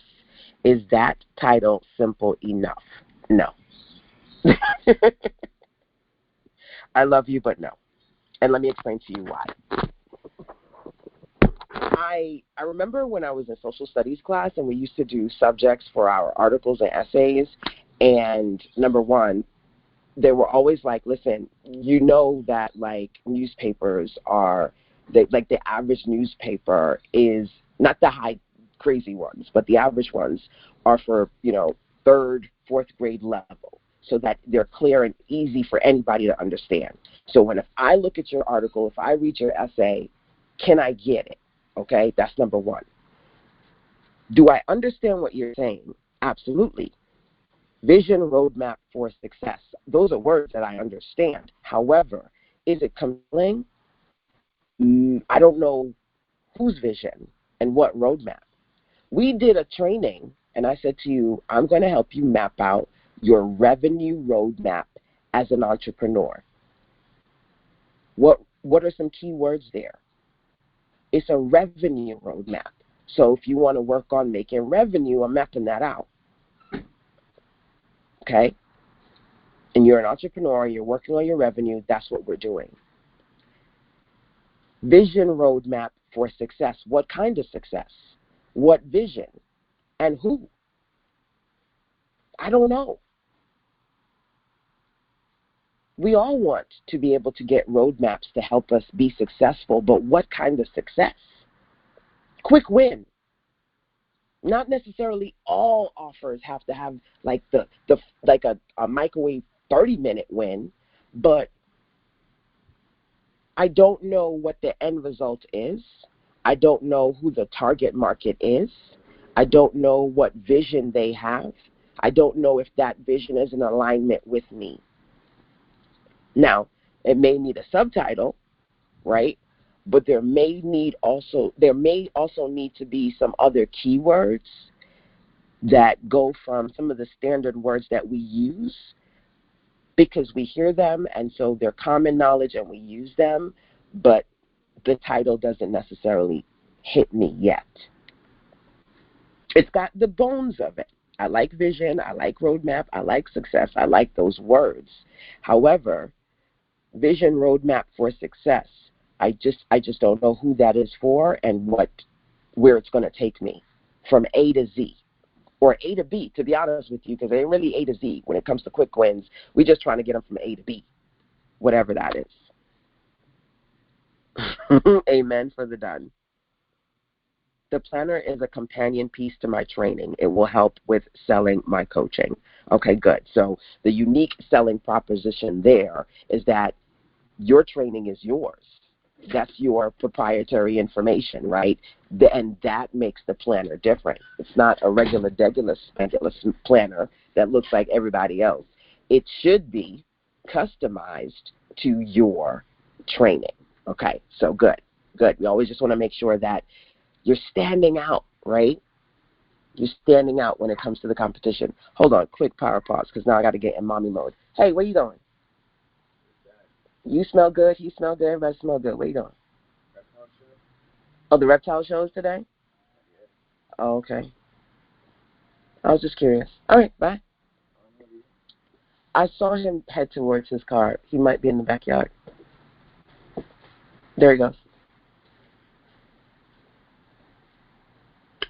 Is that title simple enough? No. I love you, but no. And let me explain to you why. I remember when I was in social studies class and we used to do subjects for our articles and essays, and number one, they were always like, listen, that like newspapers are, like the average newspaper is not the high crazy ones, but the average ones are for, third, fourth grade level, so that they're clear and easy for anybody to understand. So if I look at your article, if I read your essay, can I get it? Okay, that's number one. Do I understand what you're saying? Absolutely. Vision, roadmap for success. Those are words that I understand. However, is it compelling? I don't know whose vision and what roadmap. We did a training, and I said to you, I'm going to help you map out your revenue roadmap as an entrepreneur. What are some key words there? It's a revenue roadmap. So if you want to work on making revenue, I'm mapping that out. Okay? And you're an entrepreneur, you're working on your revenue, that's what we're doing. Vision roadmap for success. What kind of success? What vision? And who? I don't know. We all want to be able to get roadmaps to help us be successful, but what kind of success? Quick win. Not necessarily all offers have to have like like a microwave 30-minute win, but I don't know what the end result is. I don't know who the target market is. I don't know what vision they have. I don't know if that vision is in alignment with me. Now, it may need a subtitle, right? But there may also need to be some other keywords that go from some of the standard words that we use, because we hear them and so they're common knowledge and we use them, but the title doesn't necessarily hit me yet. It's got the bones of it. I like vision, I like roadmap, I like success, I like those words. However, vision, roadmap for success, I just don't know who that is for and where it's going to take me from A to Z. Or A to B, to be honest with you, because they ain't really A to Z when it comes to quick wins. We're just trying to get them from A to B, whatever that is. Amen for the done. The planner is a companion piece to my training. It will help with selling my coaching. Okay, good. So the unique selling proposition there is that your training is yours. That's your proprietary information, right? And that makes the planner different. It's not a regular, degular, planner that looks like everybody else. It should be customized to your training. Okay, so good. We always just want to make sure that you're standing out, right? You're standing out when it comes to the competition. Hold on, quick power pause, because now I got to get in mommy mode. Hey, where you going? You smell good. He smell good. Everybody smell good. Where you going? Oh, the reptile show is today? Oh, okay. I was just curious. All right, bye. I saw him head towards his car. He might be in the backyard. There he goes.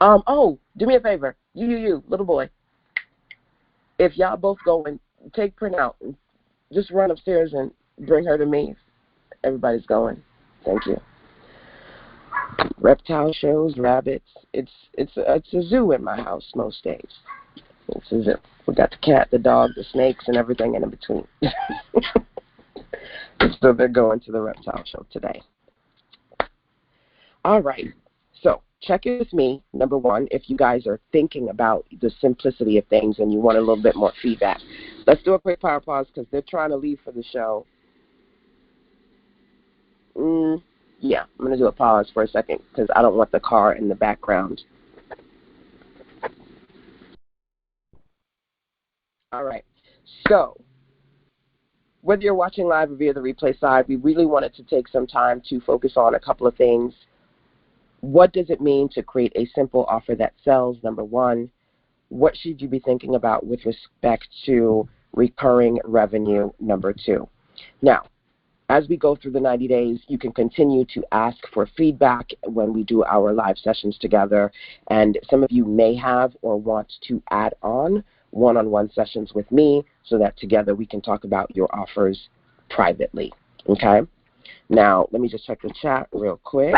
Oh, do me a favor. You, little boy. If y'all both going, take print out. Just run upstairs and bring her to me. Everybody's going. Thank you. Reptile shows, rabbits. It's a zoo in my house most days. It's a zoo. We got the cat, the dog, the snakes, and everything in between. So they're going to the reptile show today. All right. So check in with me, number one, if you guys are thinking about the simplicity of things and you want a little bit more feedback. Let's do a quick power pause because they're trying to leave for the show. Yeah, I'm going to do a pause for a second because I don't want the car in the background. All right. So whether you're watching live or via the replay side, we really wanted to take some time to focus on a couple of things. What does it mean to create a simple offer that sells, number one? What should you be thinking about with respect to recurring revenue, number two? Now, as we go through the 90 days, you can continue to ask for feedback when we do our live sessions together. And some of you may have or want to add on one-on-one sessions with me so that together we can talk about your offers privately. Okay? Now, let me just check the chat real quick.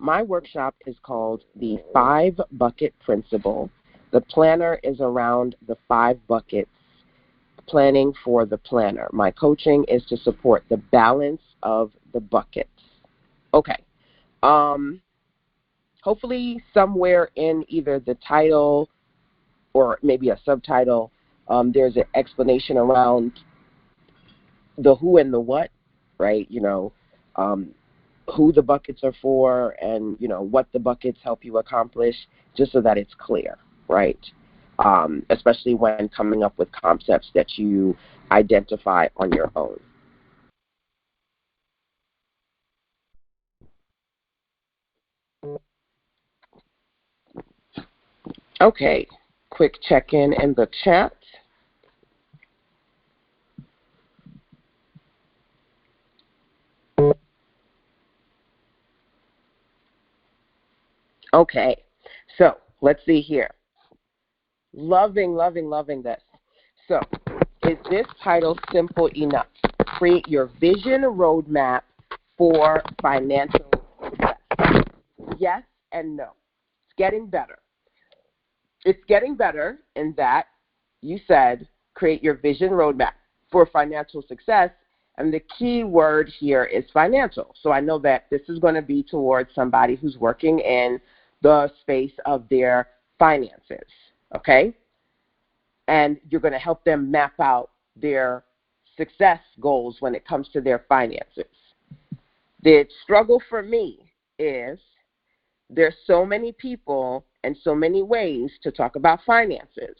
My workshop is called the 5-Bucket Principle. The planner is around the 5 buckets. Planning for the planner. My coaching is to support the balance of the buckets. Okay. Hopefully somewhere in either the title or maybe a subtitle, there's an explanation around the who and the what, right? Who the buckets are for and, what the buckets help you accomplish, just so that it's clear, right? Especially when coming up with concepts that you identify on your own. Okay, quick check-in in the chat. Okay, so let's see here. Loving this. So, is this title simple enough? Create your vision roadmap for financial success. Yes and no. getting better. It's getting better in that you said create your vision roadmap for financial success. And the key word here is financial. So I know that this is going to be towards somebody who's working in the space of their finances, okay? And you're going to help them map out their success goals when it comes to their finances. The struggle for me is there's so many people and so many ways to talk about finances.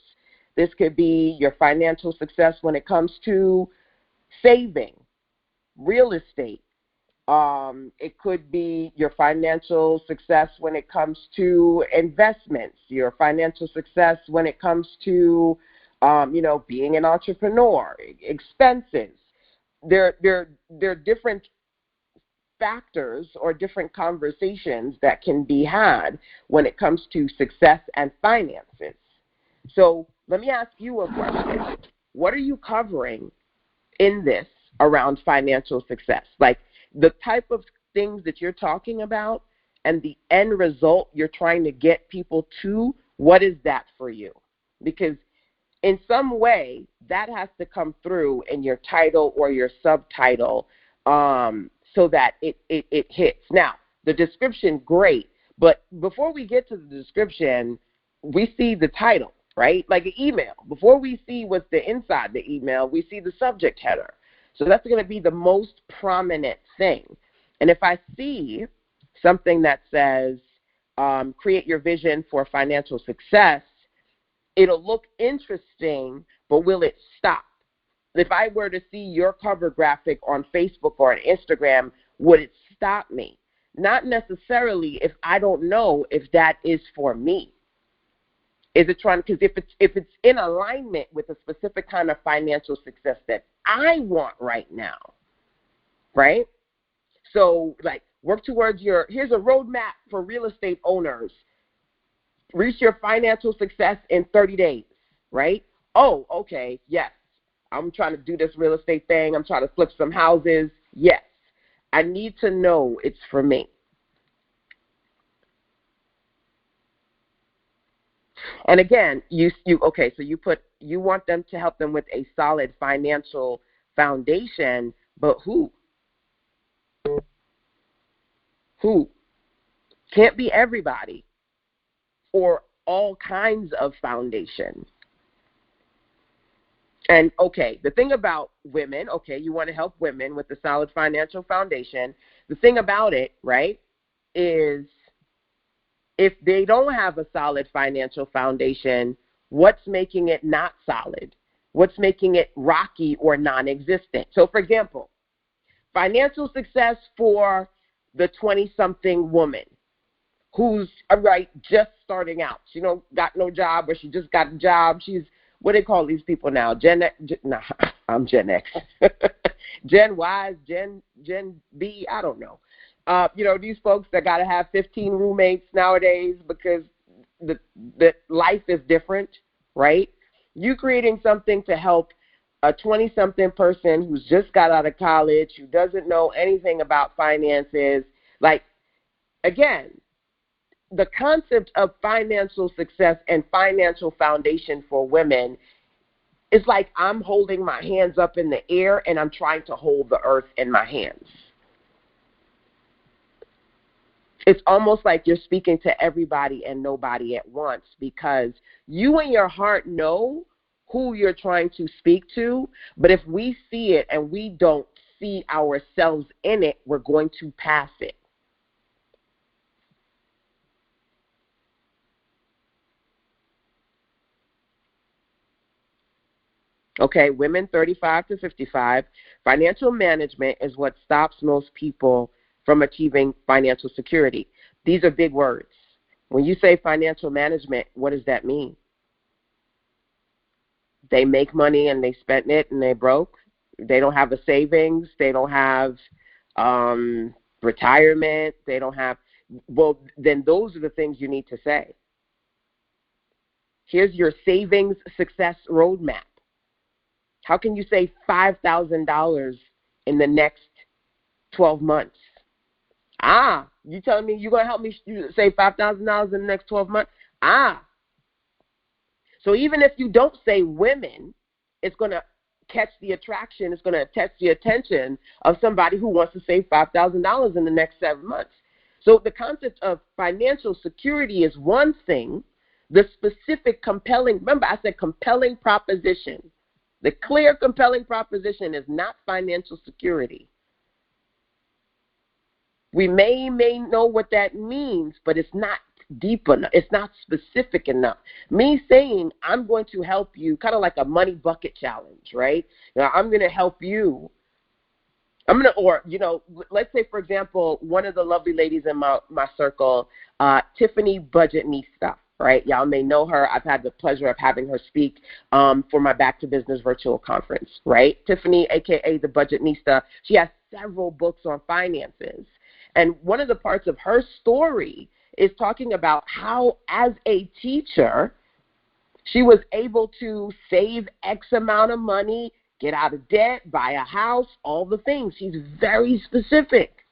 This could be your financial success when it comes to saving, real estate. It could be your financial success when it comes to investments, your financial success when it comes to, being an entrepreneur, expenses. There are different factors or different conversations that can be had when it comes to success and finances. So let me ask you a question. What are you covering in this around financial success? Like the type of things that you're talking about and the end result you're trying to get people to, what is that for you? Because in some way, that has to come through in your title or your subtitle so that it hits. Now, the description, great, but before we get to the description, we see the title, right? Like an email. Before we see what's the inside the email, we see the subject header. So that's going to be the most prominent thing. And if I see something that says, create your vision for financial success, it'll look interesting, but will it stop? If I were to see your cover graphic on Facebook or on Instagram, would it stop me? Not necessarily if I don't know if that is for me. Is it trying, because if it's in alignment with a specific kind of financial success that I want right now, right? So like work towards here's a roadmap for real estate owners. Reach your financial success in 30 days, right? Oh, okay, yes. I'm trying to do this real estate thing. I'm trying to flip some houses. Yes. I need to know it's for me. And again, you want them to help them with a solid financial foundation, but who? Who? Can't be everybody or all kinds of foundation. And, okay, the thing about women, okay, you want to help women with a solid financial foundation. The thing about it, right, is if they don't have a solid financial foundation, what's making it not solid? What's making it rocky or non-existent? So, for example, financial success for the 20-something woman who's, just starting out. She don't got no job, or she just got a job. She's, what do they call these people now? I'm Gen X. Gen Y, Gen B, I don't know. These folks that got to have 15 roommates nowadays because the life is different, right? You creating something to help a 20-something person who's just got out of college, who doesn't know anything about finances. Like, again, the concept of financial success and financial foundation for women is like I'm holding my hands up in the air and I'm trying to hold the earth in my hands. It's almost like you're speaking to everybody and nobody at once, because you in your heart know who you're trying to speak to, but if we see it and we don't see ourselves in it, we're going to pass it. Okay, women 35 to 55, financial management is what stops most people from achieving financial security. These are big words. When you say financial management, what does that mean? They make money and they spend it and they broke. They don't have a savings. They don't have retirement. They don't have, well, then those are the things you need to say. Here's your savings success roadmap. How can you save $5,000 in the next 12 months? You telling me you're going to help me save $5,000 in the next 12 months? So even if you don't say women, it's going to catch the attraction, it's going to catch the attention of somebody who wants to save $5,000 in the next 7 months. So the concept of financial security is one thing. The specific compelling, remember I said compelling proposition. The clear compelling proposition is not financial security. We may know what that means, but it's not deep enough. It's not specific enough. Me saying I'm going to help you, kind of like a money bucket challenge, right? Now, I'm going to help you. Let's say, for example, one of the lovely ladies in my circle, Tiffany Budgetnista, right? Y'all may know her. I've had the pleasure of having her speak for my Back to Business virtual conference, right? Tiffany, a.k.a. the Budgetnista, she has several books on finances. And one of the parts of her story is talking about how, as a teacher, she was able to save X amount of money, get out of debt, buy a house, all the things. She's very specific.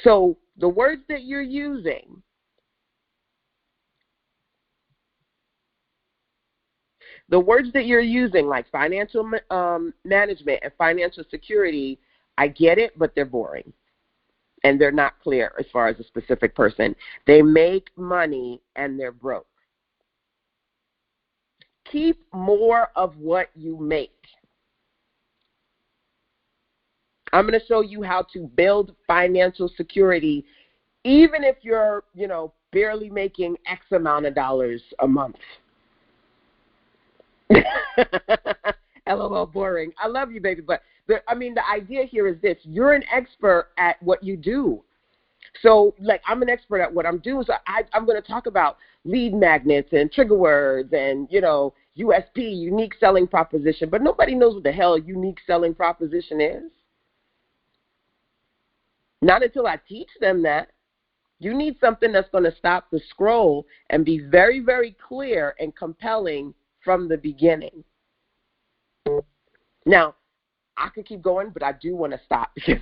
So the words that you're using, like financial management and financial security, I get it, but they're boring. And they're not clear as far as a specific person. They make money and they're broke. Keep more of what you make. I'm going to show you how to build financial security, even if you're, barely making X amount of dollars a month. LOL, boring. I love you, baby, but the idea here is this. You're an expert at what you do. So, I'm an expert at what I'm doing, so I'm going to talk about lead magnets and trigger words and, USP, unique selling proposition, but nobody knows what the hell a unique selling proposition is. Not until I teach them that. You need something that's going to stop the scroll and be very, very clear and compelling from the beginning. Now, I could keep going, but I do want to stop because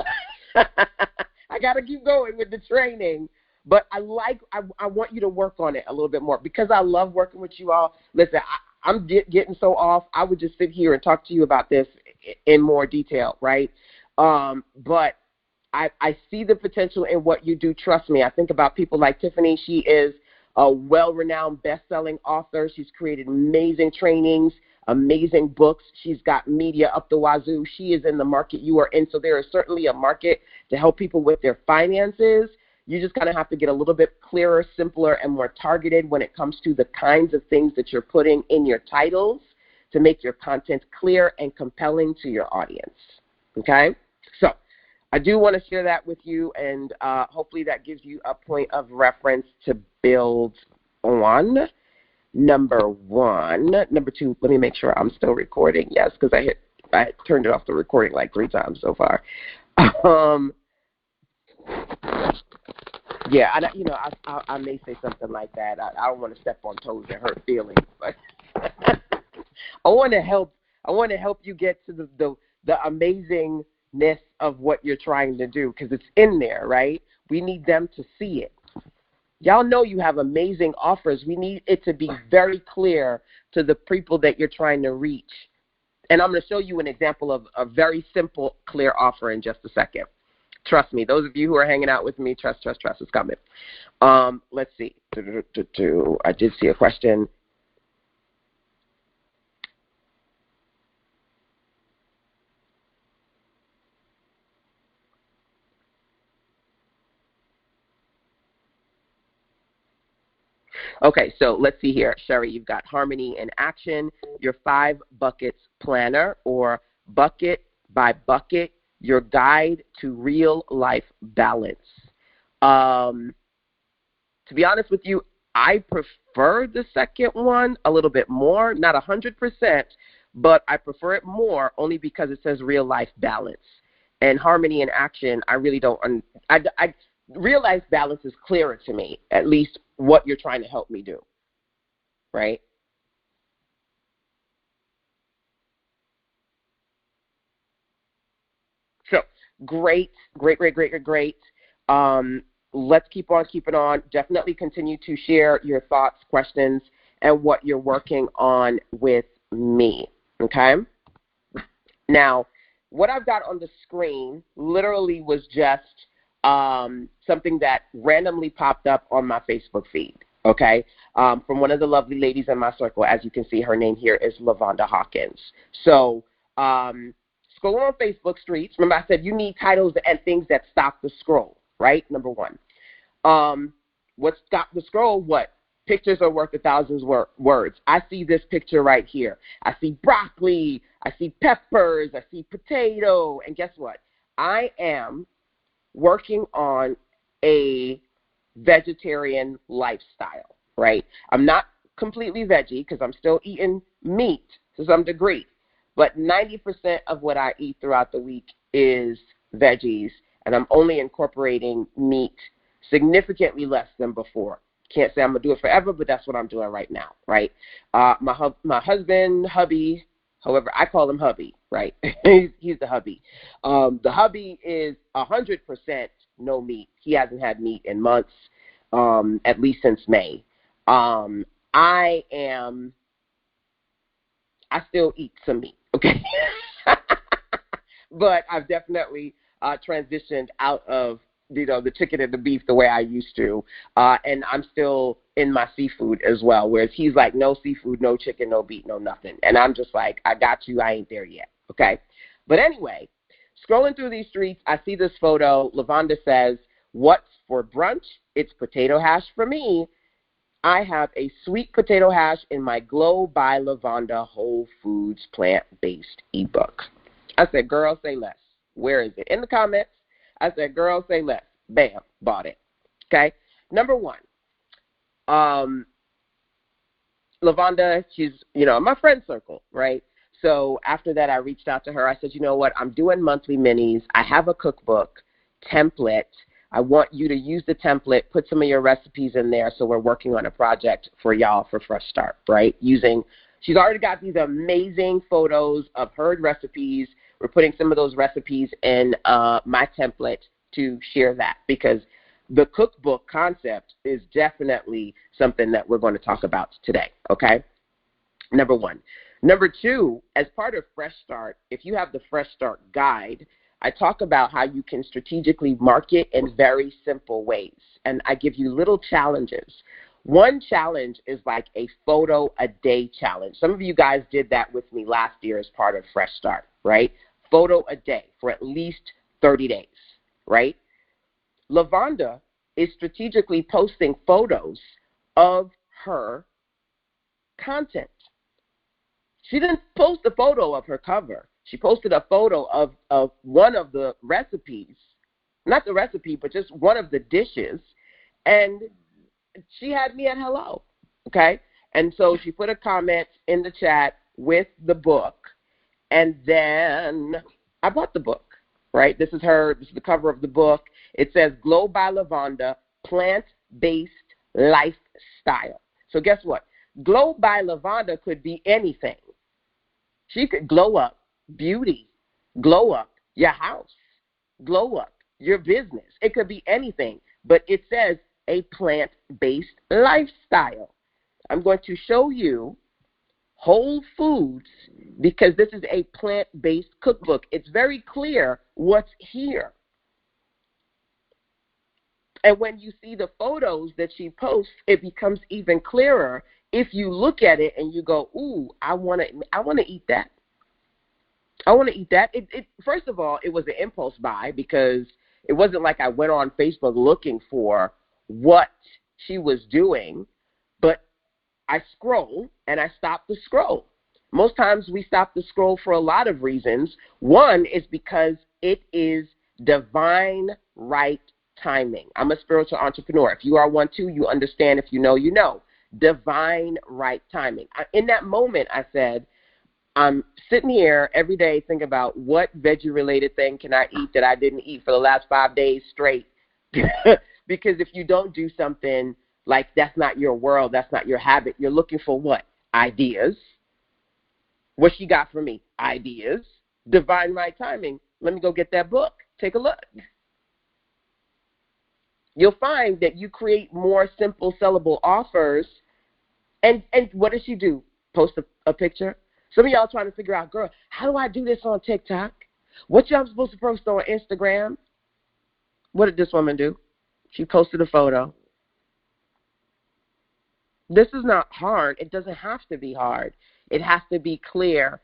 I got to keep going with the training. But I want you to work on it a little bit more because I love working with you all. Listen, I'm getting so off. I would just sit here and talk to you about this in more detail, right? But I see the potential in what you do. Trust me. I think about people like Tiffany. She is a well-renowned best-selling author. She's created amazing trainings, amazing books. She's got media up the wazoo. She is in the market you are in. So there is certainly a market to help people with their finances. You just kind of have to get a little bit clearer, simpler, and more targeted when it comes to the kinds of things that you're putting in your titles to make your content clear and compelling to your audience. Okay? So I do want to share that with you, and hopefully that gives you a point of reference to build on. Number one. Number two, let me make sure I'm still recording. Yes, because I turned it off the recording like 3 times so far. Yeah, I may say something like that. I don't want to step on toes and hurt feelings, but I want to help you get to the amazingness of what you're trying to do because it's in there, right? We need them to see it. Y'all know you have amazing offers. We need it to be very clear to the people that you're trying to reach. And I'm going to show you an example of a very simple, clear offer in just a second. Trust me. Those of you who are hanging out with me, trust is coming. Let's see. I did see a question. Okay, so let's see here. Sherry, you've got Harmony in Action, your 5 buckets planner, or bucket by bucket, your guide to real life balance. To be honest with you, I prefer the second one a little bit more, not 100%, but I prefer it more only because it says real life balance. And Harmony in Action, I really don't, real life balance is clearer to me, at least what you're trying to help me do, right? So Great, great, great, great, great, great. Let's keep on keeping on. Definitely continue to share your thoughts, questions, and what you're working on with me, okay? Now, what I've got on the screen literally was just something that randomly popped up on my Facebook feed, okay, from one of the lovely ladies in my circle. As you can see, her name here is Lavonda Hawkins. So scrolling on Facebook streets, remember I said you need titles and things that stop the scroll, right? Number one. What stopped the scroll? What? Pictures are worth 1,000 words. I see this picture right here. I see broccoli. I see peppers. I see potato. And guess what? I am working on a vegetarian lifestyle, right? I'm not completely veggie because I'm still eating meat to some degree. But 90% of what I eat throughout the week is veggies, and I'm only incorporating meat significantly less than before. Can't say I'm going to do it forever, but that's what I'm doing right now, right? My husband, hubby, however, I call him hubby, right? He's the hubby. The hubby is 100% no meat. He hasn't had meat in months, at least since May. I still eat some meat, okay? But I've definitely transitioned out of the chicken and the beef the way I used to, and I'm still in my seafood as well, whereas he's like, no seafood, no chicken, no beef, no nothing. And I'm just like, I got you, I ain't there yet, okay? But anyway, scrolling through these streets, I see this photo. Lavonda says, what's for brunch? It's potato hash for me. I have a sweet potato hash in my Glow by Lavonda Whole Foods plant-based ebook. I said, girl, say less. Where is it? In the comments. I said, girl, say less. Bam, bought it. Okay? Number one, Lavonda, she's, my friend circle, right? So after that, I reached out to her. I said, you know what? I'm doing monthly minis. I have a cookbook template. I want you to use the template, put some of your recipes in there, so we're working on a project for y'all for Fresh Start, right? She's already got these amazing photos of her recipes. We're putting some of those recipes in my template to share that, because the cookbook concept is definitely something that we're going to talk about today, okay? Number one. Number two, as part of Fresh Start, if you have the Fresh Start guide, I talk about how you can strategically market in very simple ways, and I give you little challenges. One challenge is like a photo a day challenge. Some of you guys did that with me last year as part of Fresh Start, right? Photo a day for at least 30 days, right? Lavonda is strategically posting photos of her content. She didn't post a photo of her cover. She posted a photo of one of the recipes, not the recipe, but just one of the dishes, and she had me at hello, okay? And so she put a comment in the chat with the book, and then I bought the book, right? This is the cover of the book. It says Glow by Lavonda, Plant-Based Lifestyle. So guess what? Glow by Lavonda could be anything. She could glow up beauty, glow up your house, glow up your business. It could be anything, but it says a plant-based lifestyle. I'm going to show you whole foods because this is a plant-based cookbook. It's very clear what's here. And when you see the photos that she posts, it becomes even clearer if you look at it and you go, ooh, I want to eat that. I want to eat that. First of all, it was an impulse buy because it wasn't like I went on Facebook looking for what she was doing, but I scroll and I stopped the scroll. Most times we stop the scroll for a lot of reasons. One is because it is divine right timing. I'm a spiritual entrepreneur. If you are one too, you understand. If you know, you know. Divine right timing. In that moment, I said, I'm sitting here every day thinking about what veggie-related thing can I eat that I didn't eat for the last 5 days straight. Because if you don't do something like that's not your world, that's not your habit, you're looking for what? Ideas. What she got for me? Ideas. Divine right timing. Let me go get that book. take a look. You'll find that you create more simple sellable offers. And what does she do? Post a picture? Some of y'all trying to figure out, girl, how do I do this on TikTok? What y'all supposed to post on Instagram? What did this woman do? She posted a photo. This is not hard. It doesn't have to be hard. It has to be clear,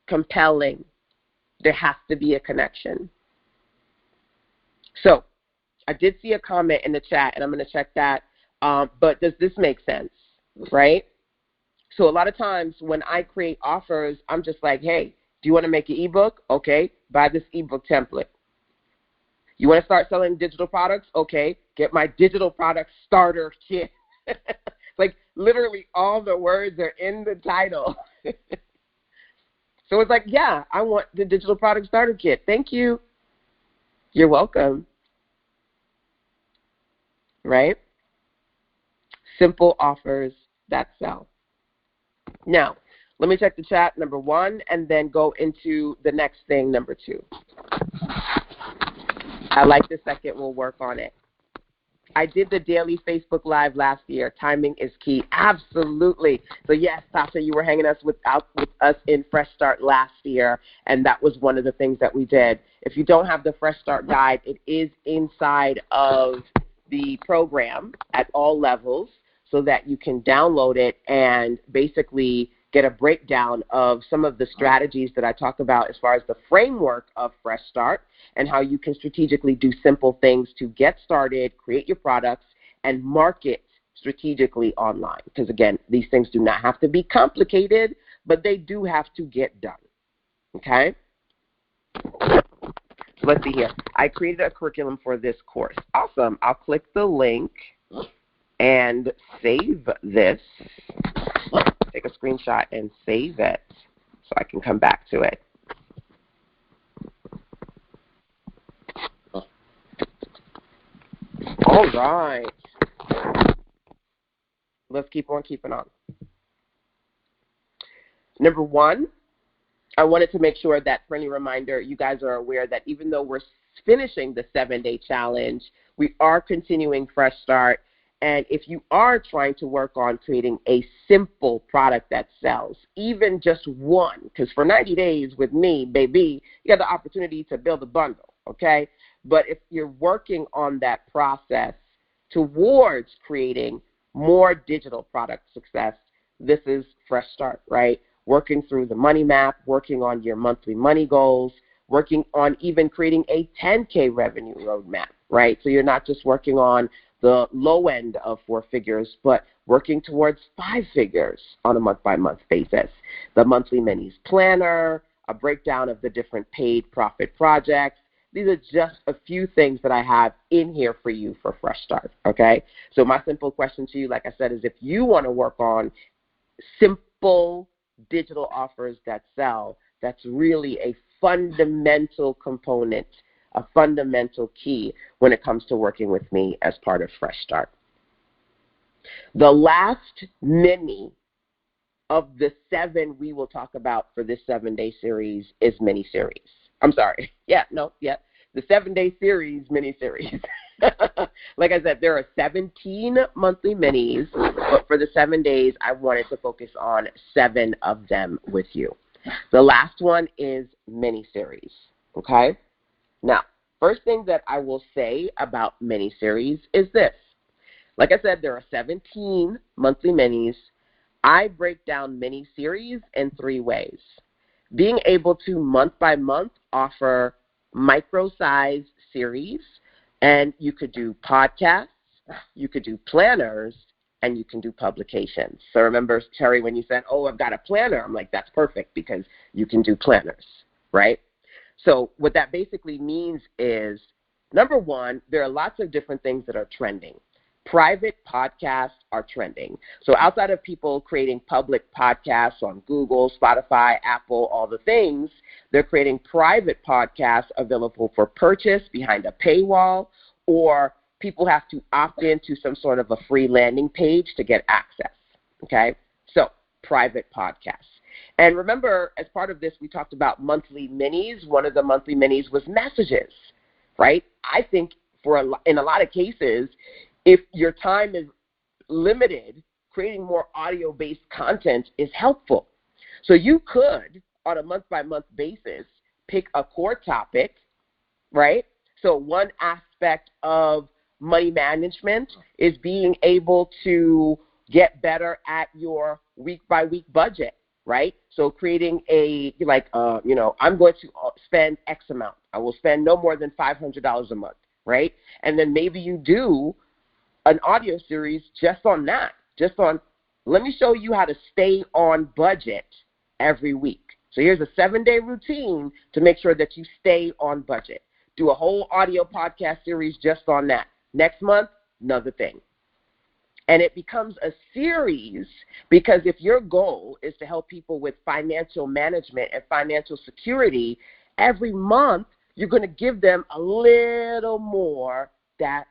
compelling. There has to be a connection. So I did see a comment in the chat, and I'm going to check that. But does this make sense, right? So a lot of times when I create offers, I'm just like, hey, do you want to make an ebook? Okay, buy this ebook template. You want to start selling digital products? Okay, get my digital product starter kit. Like literally all the words are in the title. So it's like, yeah, I want the digital product starter kit. Thank you. You're welcome. Right? Simple offers that sell. Now, let me check the chat, number 1, and then go into the next thing, number 2. I like the second. We'll work on it. I did the daily Facebook Live last year. Timing is key. Absolutely. So, yes, Tasha, you were hanging with us in Fresh Start last year, and that was one of the things that we did. If you don't have the Fresh Start guide, it is inside of the program at all levels so that you can download it and basically get a breakdown of some of the strategies that I talk about as far as the framework of Fresh Start and how you can strategically do simple things to get started, create your products, and market strategically online. Because, again, these things do not have to be complicated, but they do have to get done. Okay? So let's see here. I created a curriculum for this course. Awesome. I'll click the link and save this. Take a screenshot and save it so I can come back to it. All right. Let's keep on keeping on. Number 1, I wanted to make sure that, friendly reminder, you guys are aware that even though we're finishing the 7-day challenge, we are continuing Fresh Start. And if you are trying to work on creating a simple product that sells, even just one, because for 90 days with me, baby, you got the opportunity to build a bundle, okay? But if you're working on that process towards creating more digital product success, this is Fresh Start, right? Working through the money map, working on your monthly money goals, working on even creating a 10K revenue roadmap, right? So you're not just working on the low end of 4 figures, but working towards 5 figures on a month-by-month basis. The monthly minis planner, a breakdown of the different paid profit projects. These are just a few things that I have in here for you for Fresh Start, okay? So my simple question to you, like I said, is if you want to work on simple digital offers that sell, that's really a fundamental component, a fundamental key when it comes to working with me as part of Fresh Start. The last mini of the 7 we will talk about for this 7-day series is mini-series. I'm sorry. The 7-day series mini-series. Like I said, there are 17 monthly minis, but for the 7 days, I wanted to focus on 7 of them with you. The last one is mini-series, okay? Now, first thing that I will say about mini-series is this. Like I said, there are 17 monthly minis. I break down mini-series in 3 ways. Being able to month by month offer micro-size series, and you could do podcasts, you could do planners, and you can do publications. So remember, Terry, when you said, oh, I've got a planner, I'm like, that's perfect because you can do planners, right? So what that basically means is, number 1, there are lots of different things that are trending. Private podcasts are trending. So outside of people creating public podcasts on Google, Spotify, Apple, all the things, they're creating private podcasts available for purchase behind a paywall, or people have to opt into some sort of a free landing page to get access, okay? So private podcasts. And remember, as part of this, we talked about monthly minis. One of the monthly minis was messages, right? I think in a lot of cases, if your time is limited, creating more audio-based content is helpful. So you could, on a month-by-month basis, pick a core topic, right? So one aspect of money management is being able to get better at your week-by-week budget, right? So creating I'm going to spend X amount. I will spend no more than $500 a month, right? And then maybe you do an audio series just on that, let me show you how to stay on budget every week. So here's a 7-day routine to make sure that you stay on budget. Do a whole audio podcast series just on that. Next month, another thing. And it becomes a series because if your goal is to help people with financial management and financial security, every month you're going to give them a little more that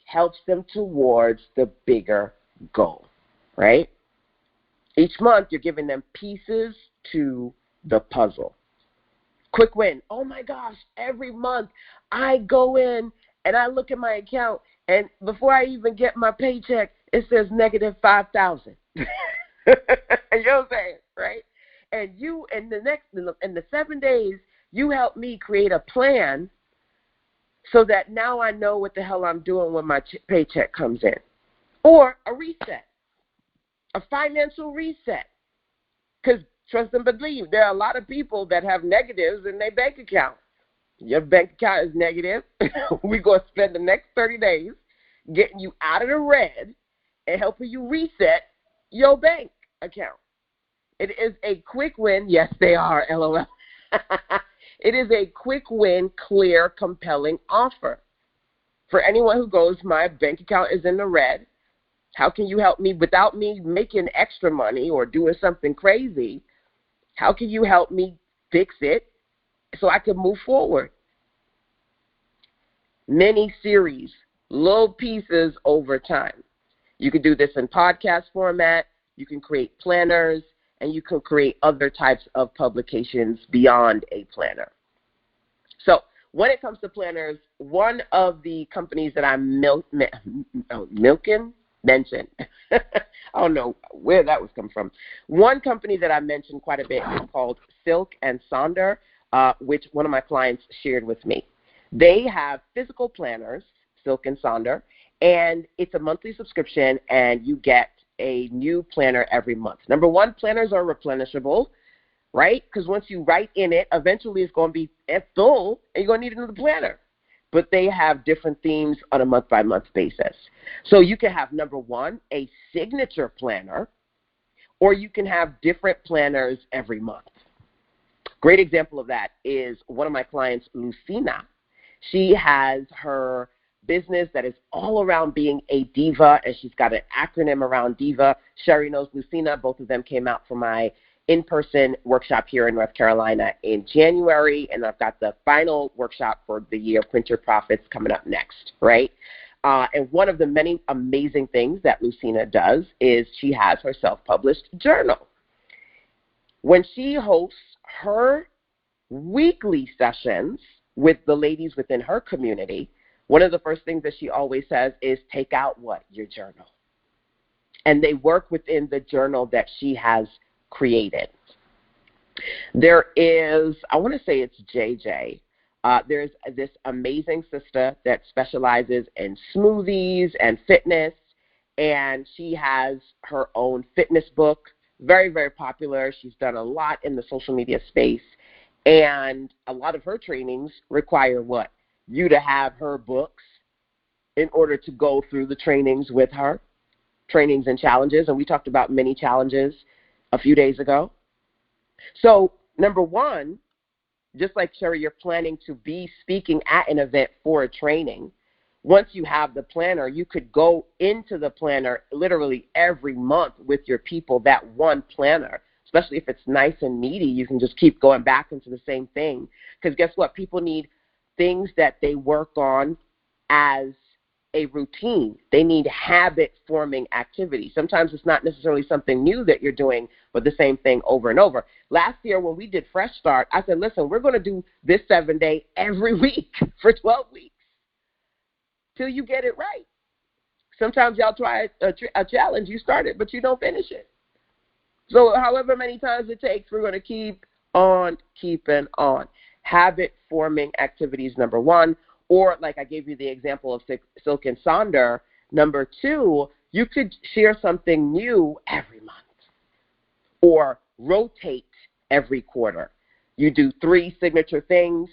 helps them towards the bigger goal, right? Each month you're giving them pieces to the puzzle. Quick win. Oh my gosh, every month I go in and I look at my account and before I even get my paycheck, it says negative 5,000. You know what I'm saying, right? And you, in the 7 days, you help me create a plan so that now I know what the hell I'm doing when my paycheck comes in. Or a reset, a financial reset. Because trust and believe, there are a lot of people that have negatives in their bank account. Your bank account is negative. We're going to spend the next 30 days getting you out of the red and helping you reset your bank account. It is a quick win. Yes, they are, LOL. It is a quick win, clear, compelling offer. For anyone who goes, my bank account is in the red. How can you help me without me making extra money or doing something crazy? How can you help me fix it so I can move forward? Mini series, little pieces over time. You can do this in podcast format. You can create planners, and you can create other types of publications beyond a planner. So when it comes to planners, one of the companies that I'm mentioned, I don't know where that was coming from. One company that I mentioned quite a bit is called Silk and Sonder, which one of my clients shared with me. They have physical planners, Silk and Sonder, and it's a monthly subscription, and you get a new planner every month. Number one, planners are replenishable, right? Because once you write in it, eventually it's going to be full, and you're going to need another planner. But they have different themes on a month-by-month basis. So you can have, number one, a signature planner, or you can have different planners every month. Great example of that is one of my clients, Lucina. She has her business that is all around being a diva, and she's got an acronym around diva. Sherry knows Lucina. Both of them came out for my in-person workshop here in North Carolina in January, and I've got the final workshop for the year, Print Your Profits, coming up next, right? And one of the many amazing things that Lucina does is she has her self-published journal. When she hosts her weekly sessions with the ladies within her community, one of the first things that she always says is take out what? Your journal. And they work within the journal that she has created. There is, I want to say it's JJ. There's this amazing sister that specializes in smoothies and fitness, and she has her own fitness book, very, very popular. She's done a lot in the social media space, and a lot of her trainings require what? You to have her books in order to go through the trainings with her, trainings and challenges, and we talked about many challenges a few days ago. So, number one, just like Sherry, you're planning to be speaking at an event for a training. Once you have the planner, you could go into the planner literally every month with your people, that one planner. Especially if it's nice and meaty, you can just keep going back into the same thing. Because guess what? People need things that they work on as a routine. They need habit-forming activity. Sometimes it's not necessarily something new that you're doing, but the same thing over and over. Last year when we did Fresh Start, I said, listen, we're going to do this 7-day every week for 12 weeks till you get it right. Sometimes y'all try a challenge, you start it, but you don't finish it. So however many times it takes, we're going to keep on keeping on. Habit-forming activities, number one. Or like I gave you the example of Silk and Sonder, number two, you could share something new every month or rotate every quarter. You do 3 signature things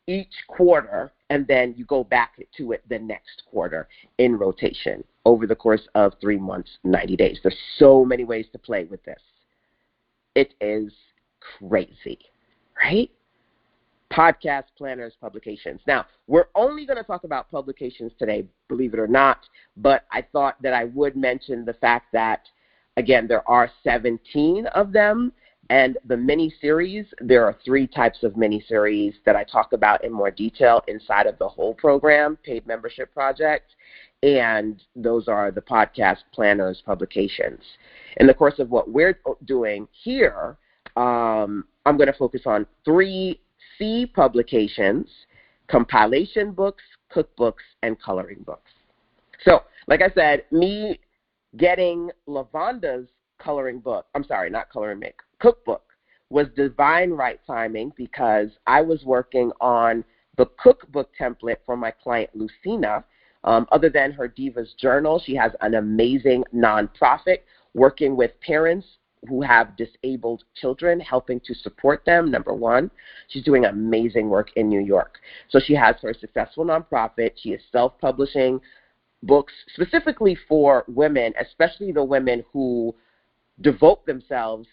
each quarter, and then you go back to it the next quarter in rotation over the course of 3 months, 90 days. There's so many ways to play with this. It is crazy, right? Podcast, planners, publications. Now, we're only going to talk about publications today, believe it or not, but I thought that I would mention the fact that, again, there are 17 of them, and the mini-series, there are 3 types of mini-series that I talk about in more detail inside of the whole program, Paid Membership Project, and those are the podcast, planners, publications. In the course of what we're doing here, I'm going to focus on 3 C publications, compilation books, cookbooks, and coloring books. So, like I said, me getting Lavanda's cookbook was divine right timing because I was working on the cookbook template for my client Lucina. Other than her Divas Journal, she has an amazing nonprofit working with parents who have disabled children, helping to support them, number one. She's doing amazing work in New York. So she has her successful nonprofit. She is self-publishing books specifically for women, especially the women who devote themselves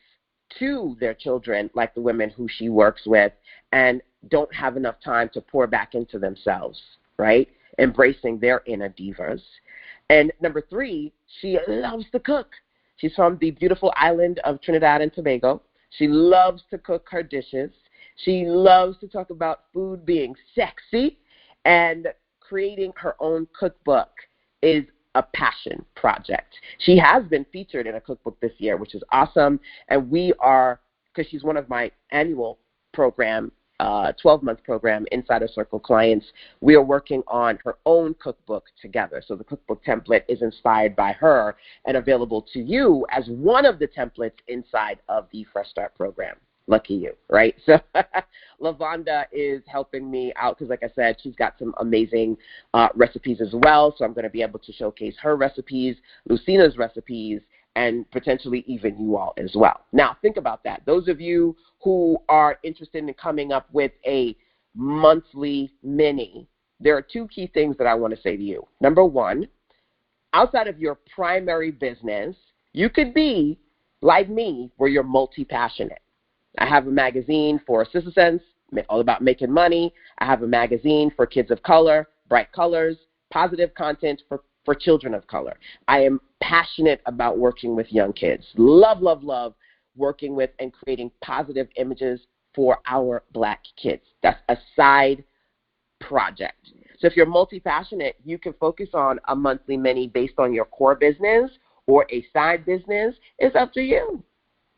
to their children, like the women who she works with, and don't have enough time to pour back into themselves, right? Embracing their inner divas. And number 3, she loves to cook. She's from the beautiful island of Trinidad and Tobago. She loves to cook her dishes. She loves to talk about food being sexy, and creating her own cookbook is a passion project. She has been featured in a cookbook this year, which is awesome, and we are, because she's one of my annual program, 12-month program, Insider Circle clients, we are working on her own cookbook together. So the cookbook template is inspired by her and available to you as one of the templates inside of the Fresh Start program. Lucky you, right? So Lavanda is helping me out because, like I said, she's got some amazing recipes as well. So I'm going to be able to showcase her recipes, Lucina's recipes, and potentially even you all as well. Now, think about that. Those of you who are interested in coming up with a monthly mini, there are 2 key things that I want to say to you. Number 1, outside of your primary business, you could be like me where you're multi-passionate. I have a magazine for Citizens, all about making money. I have a magazine for kids of color, bright colors, positive content for children of color. I am passionate about working with young kids. Love, love, love working with and creating positive images for our Black kids. That's a side project. So if you're multi-passionate, you can focus on a monthly mini based on your core business or a side business. It's up to you,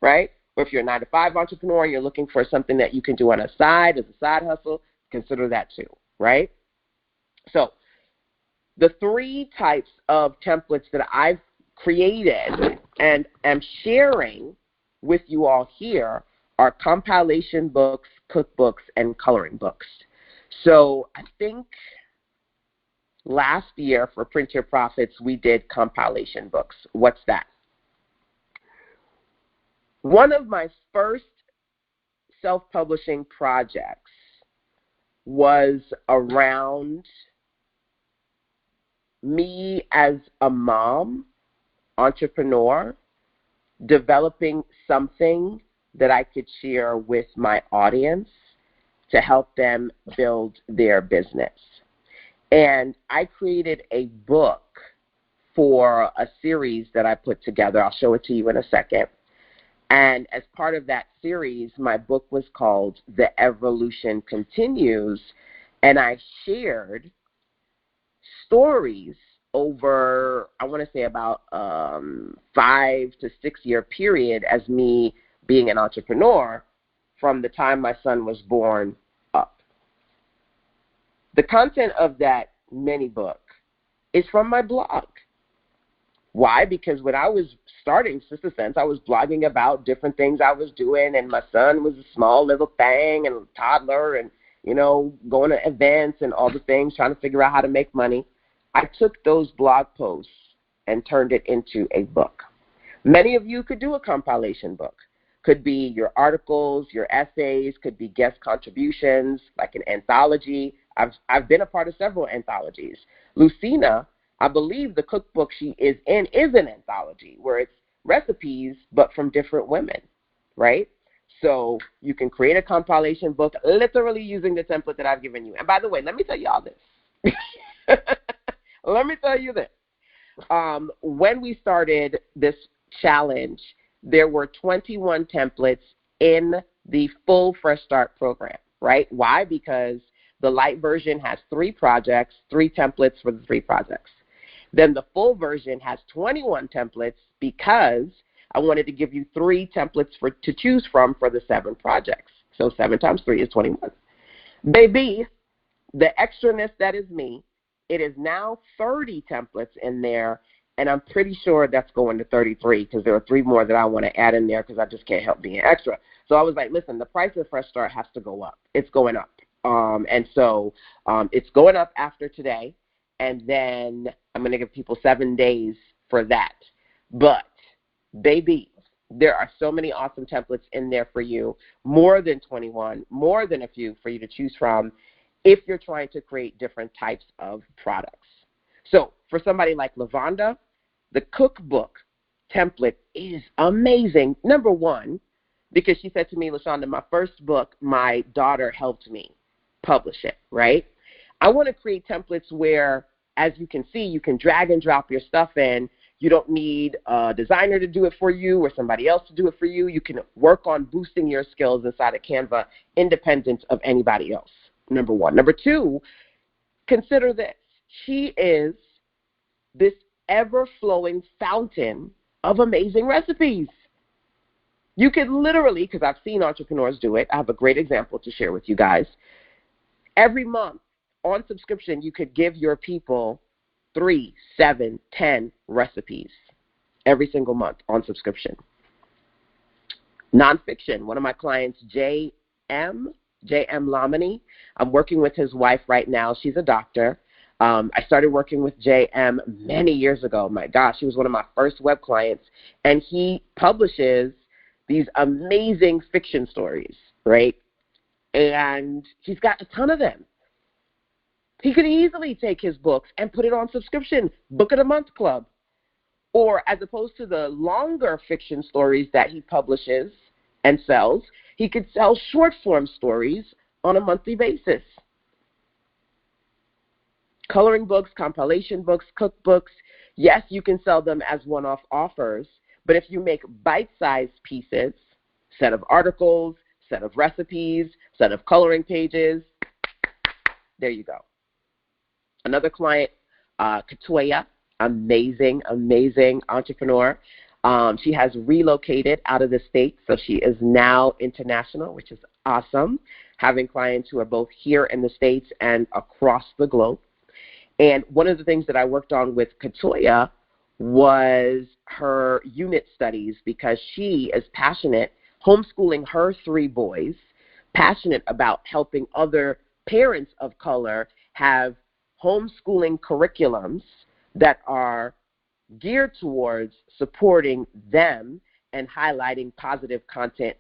right? Or if you're a 9-to-5 entrepreneur and you're looking for something that you can do on a side as a side hustle, consider that too, right? So the 3 types of templates that I've created and am sharing with you all here are compilation books, cookbooks, and coloring books. So I think last year for Print Your Profits, we did compilation books. What's that? One of my first self-publishing projects was around me as a mom, entrepreneur, developing something that I could share with my audience to help them build their business. And I created a book for a series that I put together. I'll show it to you in a second. And as part of that series, my book was called The Evolution Continues, and I shared stories over, I want to say about 5 to 6 year period as me being an entrepreneur from the time my son was born up. The content of that mini book is from my blog. Why? Because when I was starting Sister Sense, I was blogging about different things I was doing, and my son was a small little thing and a toddler and, going to events and all the things, trying to figure out how to make money. I took those blog posts and turned it into a book. Many of you could do a compilation book. Could be your articles, your essays, could be guest contributions, like an anthology. I've been a part of several anthologies. Lucina, I believe the cookbook she is in is an anthology where it's recipes but from different women, right? So you can create a compilation book literally using the template that I've given you. And by the way, let me tell you all this. Let me tell you this. When we started this challenge, there were 21 templates in the full Fresh Start program, right? Why? Because the light version has 3 projects, 3 templates for the 3 projects. Then the full version has 21 templates because I wanted to give you 3 templates to choose from for the 7 projects. So 7 times 3 is 21. Baby, the extraness that is me, it is now 30 templates in there, and I'm pretty sure that's going to 33 because there are 3 more that I want to add in there because I just can't help being extra. So I was like, listen, the price of Fresh Start has to go up. It's going up. And so it's going up after today, and then I'm going to give people 7 days for that. But, baby, there are so many awesome templates in there for you, more than 21, more than a few for you to choose from if you're trying to create different types of products. So for somebody like Lavonda, the cookbook template is amazing. Number one, because she said to me, LaShonda, my first book, my daughter helped me publish it, right? I want to create templates where, as you can see, you can drag and drop your stuff in. You don't need a designer to do it for you or somebody else to do it for you. You can work on boosting your skills inside of Canva independent of anybody else, number one. Number two, consider this. She is this ever-flowing fountain of amazing recipes. You could literally, because I've seen entrepreneurs do it, I have a great example to share with you guys. Every month on subscription, you could give your people 3, 7, 10 recipes every single month on subscription. Nonfiction, one of my clients, J.M. Lamini, I'm working with his wife right now. She's a doctor. I started working with J.M. many years ago. My gosh, he was one of my first web clients, and he publishes these amazing fiction stories, right? And he's got a ton of them. He could easily take his books and put it on subscription, Book of the Month Club. Or as opposed to the longer fiction stories that he publishes and sells, he could sell short form stories on a monthly basis. Coloring books, compilation books, cookbooks, yes, you can sell them as one-off offers, but if you make bite-sized pieces, set of articles, set of recipes, set of coloring pages, there you go. Another client, Katoya, amazing entrepreneur. She has relocated out of the state, so she is now international, which is awesome, having clients who are both here in the States and across the globe. And one of the things that I worked on with Katoya was her unit studies, because she is passionate, homeschooling her 3 boys, passionate about helping other parents of color have homeschooling curriculums that are geared towards supporting them and highlighting positive content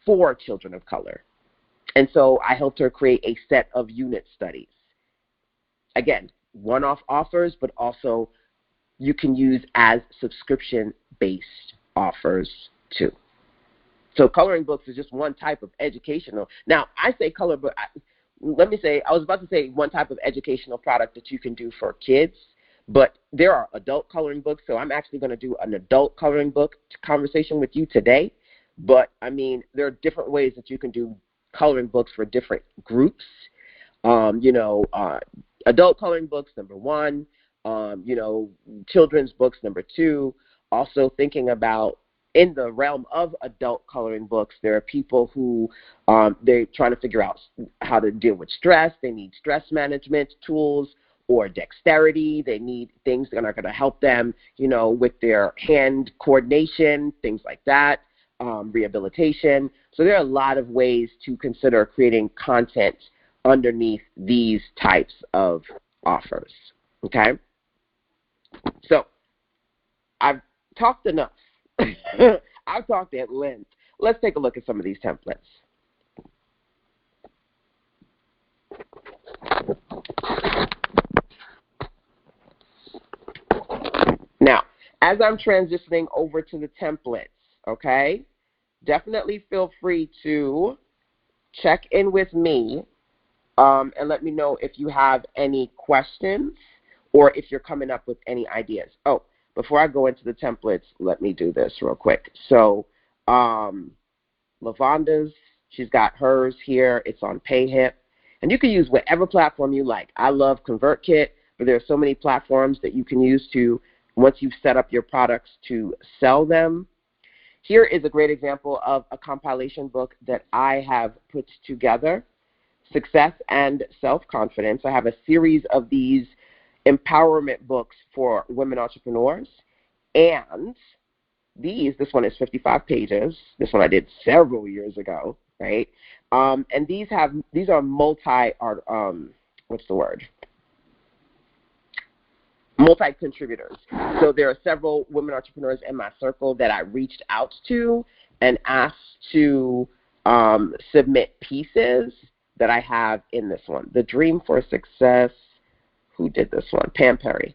for children of color. And so I helped her create a set of unit studies. Again, one-off offers, but also you can use as subscription-based offers too. So coloring books is just one type of educational. Now, I say color book. I was about to say one type of educational product that you can do for kids, but there are adult coloring books, so I'm actually going to do an adult coloring book conversation with you today. But, I mean, there are different ways that you can do coloring books for different groups. Adult coloring books, number one. children's books. Number two, also thinking about in the realm of adult coloring books, there are people who they're trying to figure out how to deal with stress. They need stress management tools or dexterity. They need things that are going to help them, with their hand coordination, things like that, rehabilitation. So there are a lot of ways to consider creating content underneath these types of offers, okay? So I've talked enough. I've talked at length. Let's take a look at some of these templates. Now, as I'm transitioning over to the templates, okay, definitely feel free to check in with me and let me know if you have any questions or if you're coming up with any ideas. Oh, before I go into the templates, let me do this real quick. So Lavanda's, she's got hers here. It's on PayHip. And you can use whatever platform you like. I love ConvertKit, but there are so many platforms that you can use to, once you've set up your products, to sell them. Here is a great example of a compilation book that I have put together, Success and Self-Confidence. I have a series of these empowerment books for women entrepreneurs. And this one is 55 pages. This one I did several years ago, right? And these are multi-contributors. So there are several women entrepreneurs in my circle that I reached out to and asked to submit pieces that I have in this one. The Dream for Success. Who did this one? Pam Perry.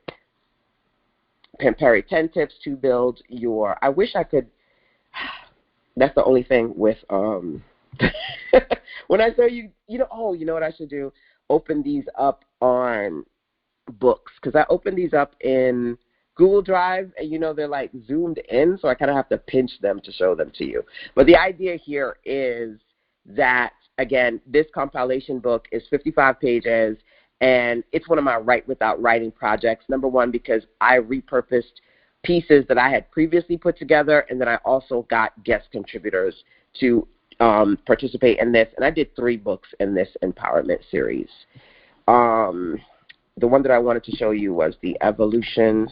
Pam Perry, 10 tips to build your, I wish I could, that's the only thing with, when I say you know what I should do? Open these up on books, because I open these up in Google Drive, and they're like zoomed in, so I kind of have to pinch them to show them to you. But the idea here is that, again, this compilation book is 55 pages, and it's one of my Write Without Writing projects. Number one, because I repurposed pieces that I had previously put together, and then I also got guest contributors to participate in this. And I did 3 books in this empowerment series. The one that I wanted to show you was the Evolution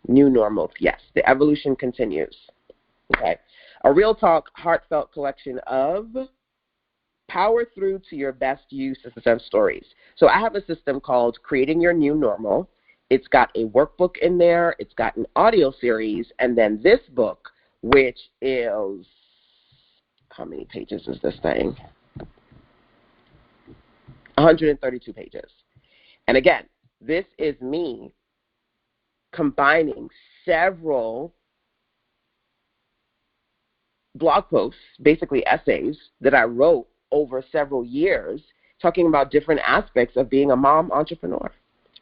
New Normal. Yes, the Evolution Continues. Okay. A real talk, heartfelt collection of power through to your best use success stories. So I have a system called Creating Your New Normal. It's got a workbook in there. It's got an audio series. And then this book, which is, how many pages is this thing? 132 pages. And again, this is me combining several blog posts, basically essays, that I wrote over several years, talking about different aspects of being a mom entrepreneur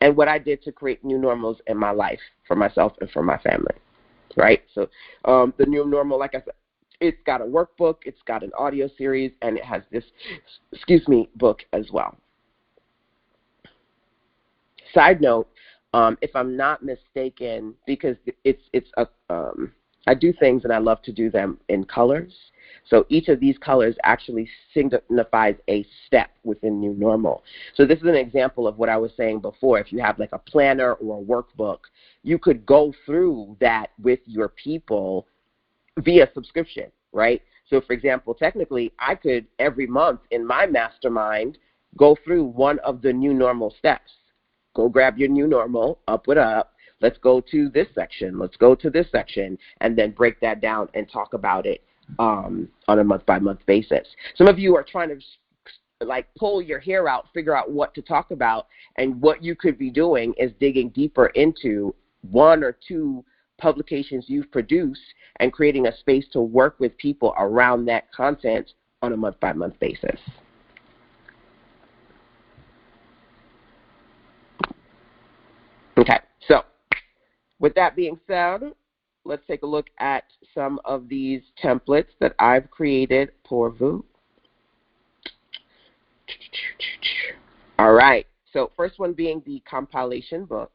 and what I did to create new normals in my life for myself and for my family, right? So the new normal, like I said, it's got a workbook, it's got an audio series, and it has this, book as well. Side note, if I'm not mistaken, because I do things and I love to do them in colors. So each of these colors actually signifies a step within New Normal. So this is an example of what I was saying before. If you have like a planner or a workbook, you could go through that with your people via subscription, right? So for example, technically, I could every month in my mastermind go through one of the New Normal steps. Go grab your New Normal, up with up. Let's go to this section. Let's go to this section, and then break that down and talk about it on a month-by-month basis. Some of you are trying to like pull your hair out, figure out what to talk about, and what you could be doing is digging deeper into 1 or 2 publications you've produced and creating a space to work with people around that content on a month-by-month basis. Okay, so with that being said, let's take a look at some of these templates that I've created pour vous. All right, so first one being the compilation book.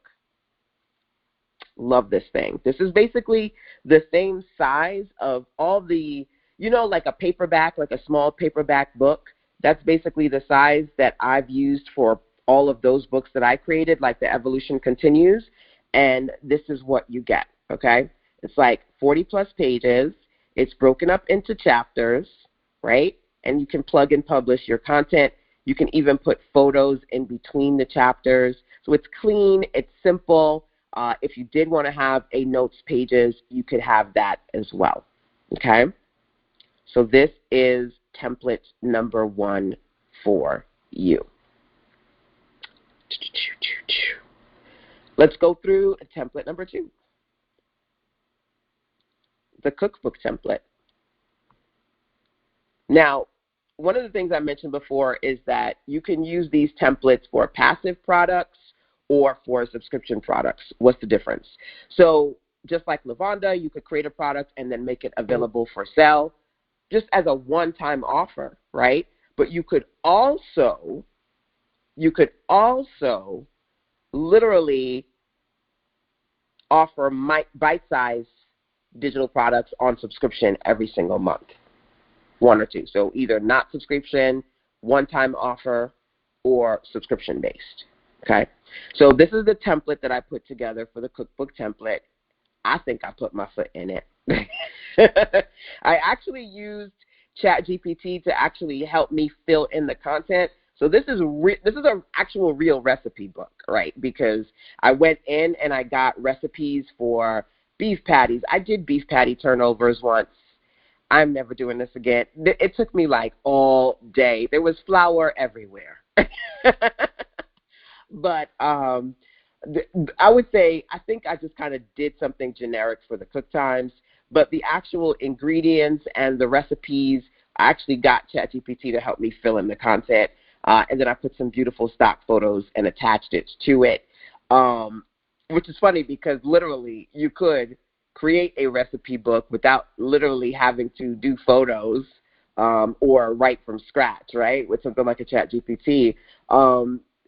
Love this thing. This is basically the same size of all the, like a paperback, like a small paperback book. That's basically the size that I've used for all of those books that I created, like The Evolution Continues, and this is what you get, okay? It's like 40-plus pages. It's broken up into chapters, right? And you can plug and publish your content. You can even put photos in between the chapters. So it's clean. It's simple. If you did want to have a notes pages, you could have that as well, okay? So this is template number 1 for you. Let's go through template number 2, the cookbook template. Now, one of the things I mentioned before is that you can use these templates for passive products or for subscription products. What's the difference? So just like Lavonda, you could create a product and then make it available for sale just as a one-time offer, right? But you could also literally offer bite-sized digital products on subscription every single month, 1 or 2. So either not subscription, one-time offer, or subscription-based, okay? So this is the template that I put together for the cookbook template. I think I put my foot in it. I actually used ChatGPT to actually help me fill in the content. So this is an actual real recipe book, right? Because I went in and I got recipes for beef patties. I did beef patty turnovers once. I'm never doing this again. It took me like all day. There was flour everywhere. But I would say I think I just kind of did something generic for the cook times, but the actual ingredients and the recipes, I actually got ChatGPT to help me fill in the content, and then I put some beautiful stock photos and attached it to it, which is funny because literally you could create a recipe book without literally having to do photos or write from scratch, right, with something like a ChatGPT.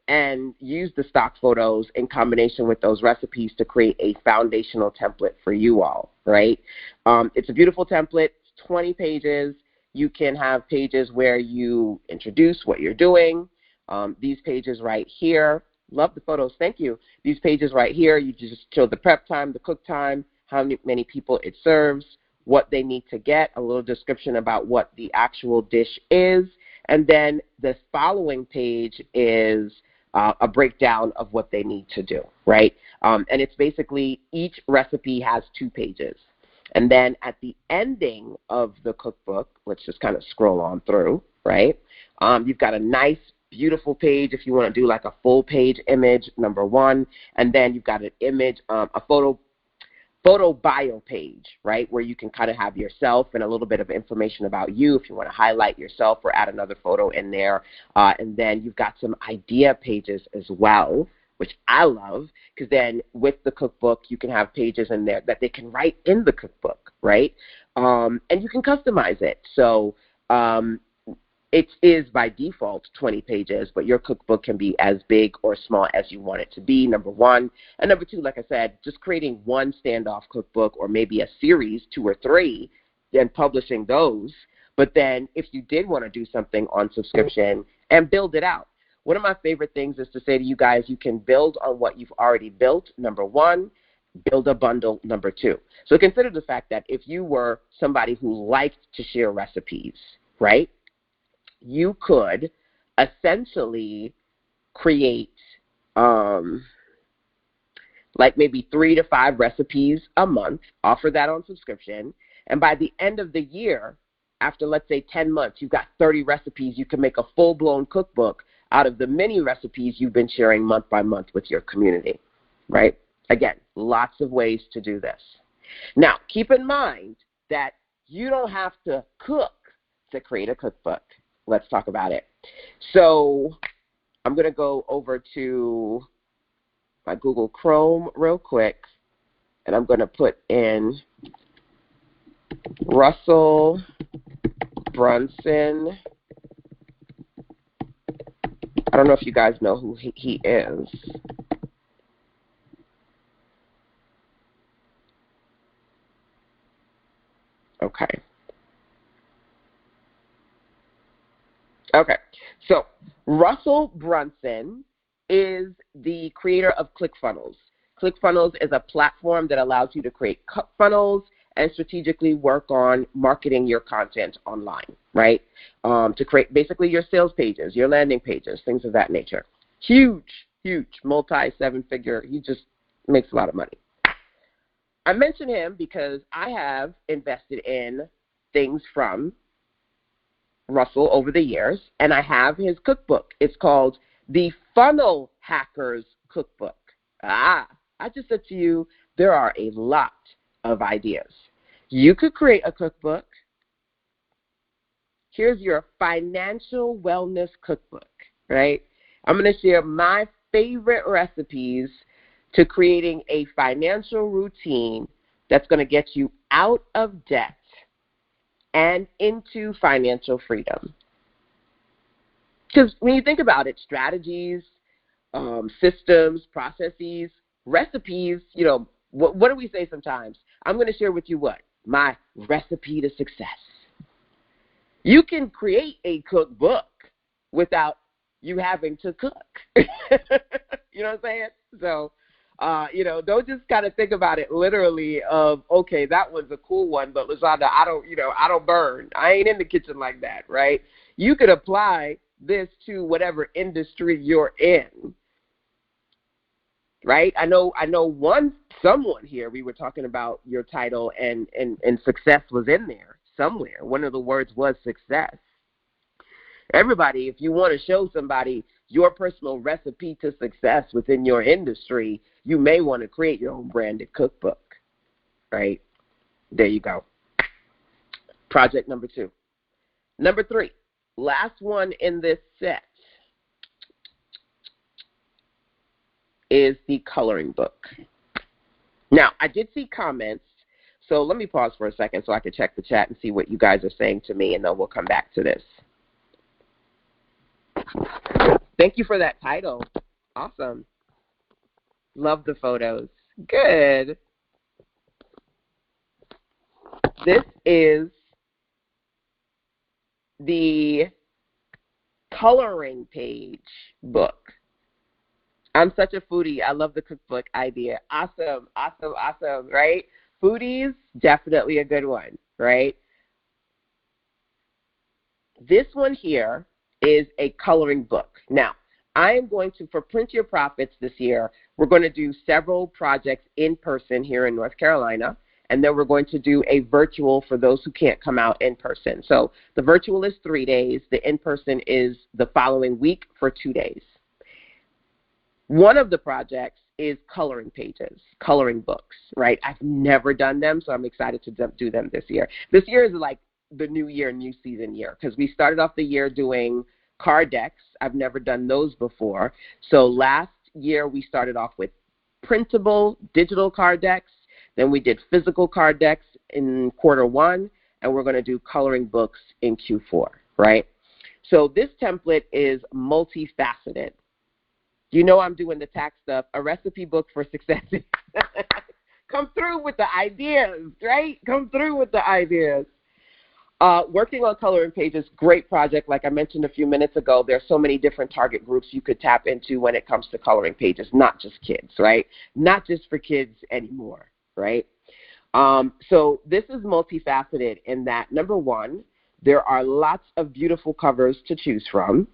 And use the stock photos in combination with those recipes to create a foundational template for you all, right? It's a beautiful template. It's 20 pages. You can have pages where you introduce what you're doing. These pages right here, love the photos, thank you. These pages right here, you just show the prep time, the cook time, how many people it serves, what they need to get, a little description about what the actual dish is, and then the following page is a breakdown of what they need to do, right? And it's basically each recipe has 2 pages. And then at the ending of the cookbook, let's just kind of scroll on through, right? You've got a nice, beautiful page if you want to do like a full page image, number 1. And then you've got an image, a photo bio page, right, where you can kind of have yourself and a little bit of information about you if you want to highlight yourself or add another photo in there. And then you've got some idea pages as well, which I love, because then with the cookbook, you can have pages in there that they can write in the cookbook, right? And you can customize it. So it is by default 20 pages, but your cookbook can be as big or small as you want it to be, number 1. And number 2, like I said, just creating one standoff cookbook or maybe a series, 2 or 3, and publishing those. But then if you did want to do something on subscription and build it out. One of my favorite things is to say to you guys, you can build on what you've already built, number 1, build a bundle, number 2. So consider the fact that if you were somebody who liked to share recipes, right, you could essentially create like maybe 3 to 5 recipes a month, offer that on subscription, and by the end of the year, after let's say 10 months, you've got 30 recipes, you can make a full-blown cookbook out of the many recipes you've been sharing month by month with your community, right? Again, lots of ways to do this. Now, keep in mind that you don't have to cook to create a cookbook. Let's talk about it. So I'm going to go over to my Google Chrome real quick, and I'm going to put in Russell Brunson. I don't know if you guys know who he is. Okay. Okay. So Russell Brunson is the creator of ClickFunnels. ClickFunnels is a platform that allows you to create funnels and strategically work on marketing your content online, right? To create basically your sales pages, your landing pages, things of that nature. Huge, multi-seven-figure. He just makes a lot of money. I mention him because I have invested in things from Russell over the years, and I have his cookbook. It's called the Funnel Hackers Cookbook. I just said to you, there are a lot of ideas. You could create a cookbook. Here's your financial wellness cookbook, right? I'm going to share my favorite recipes to creating a financial routine that's going to get you out of debt and into financial freedom. Because when you think about it, strategies, systems, processes, recipes, what do we say sometimes? I'm going to share with you what? My recipe to success. You can create a cookbook without you having to cook. You know what I'm saying? So, don't just kind of think about it literally of, okay, that was a cool one, but Lashonda, I don't burn. I ain't in the kitchen like that, right? You could apply this to whatever industry you're in, right? I know someone here, we were talking about your title and success was in there somewhere. One of the words was success. Everybody, if you want to show somebody your personal recipe to success within your industry, you may want to create your own branded cookbook, right? There you go. Project number 2. Number 3, last one in this set is the coloring book. Now, I did see comments, so let me pause for a second so I can check the chat and see what you guys are saying to me, and then we'll come back to this. Thank you for that title. Awesome. Love the photos. Good. This is the coloring page book. I'm such a foodie. I love the cookbook idea. Awesome, right? Foodies, definitely a good one, right? This one here is a coloring book. Now, I am going to, for Print Your Profits this year, we're going to do several projects in person here in North Carolina, and then we're going to do a virtual for those who can't come out in person. So the virtual is 3 days. The in-person is the following week for 2 days. One of the projects is coloring pages, coloring books, right? I've never done them, so I'm excited to do them this year. This year is like the new year, new season year, because we started off the year doing card decks. I've never done those before. So last year we started off with printable digital card decks. Then we did physical card decks in Q1, and we're going to do coloring books in Q4, right? So this template is multifaceted. You know I'm doing the tax stuff, a recipe book for success. Come through with the ideas, right? Come through with the ideas. Working on coloring pages, great project. Like I mentioned a few minutes ago, there's so many different target groups you could tap into when it comes to coloring pages, not just kids, right? Not just for kids anymore, right? So this is multifaceted in that, number one, there are lots of beautiful covers to choose from.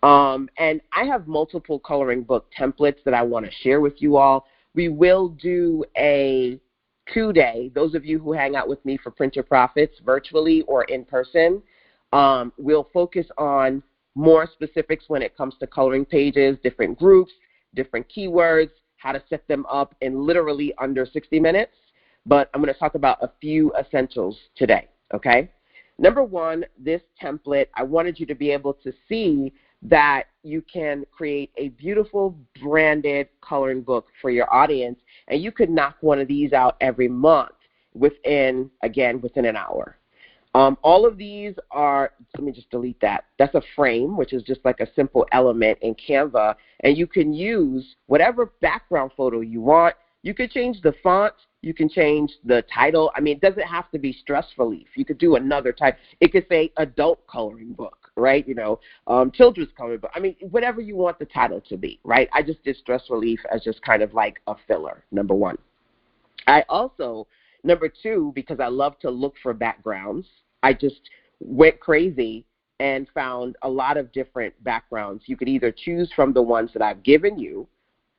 And I have multiple coloring book templates that I want to share with you all. We will do a 2-day, those of you who hang out with me for Print Your Profits virtually or in person, we'll focus on more specifics when it comes to coloring pages, different groups, different keywords, how to set them up in literally under 60 minutes. But I'm going to talk about a few essentials today, okay? Number one, this template, I wanted you to be able to see that you can create a beautiful branded coloring book for your audience, and you could knock one of these out every month within an hour. All of these are, let me just delete that. That's a frame, which is just like a simple element in Canva, and you can use whatever background photo you want. You could change the font. You can change the title. I mean, it doesn't have to be stress relief. You could do another type. It could say adult coloring book, right? Children's coloring book. I mean, whatever you want the title to be, right? I just did stress relief as just kind of like a filler, number one. I also, number two, because I love to look for backgrounds, I just went crazy and found a lot of different backgrounds. You could either choose from the ones that I've given you,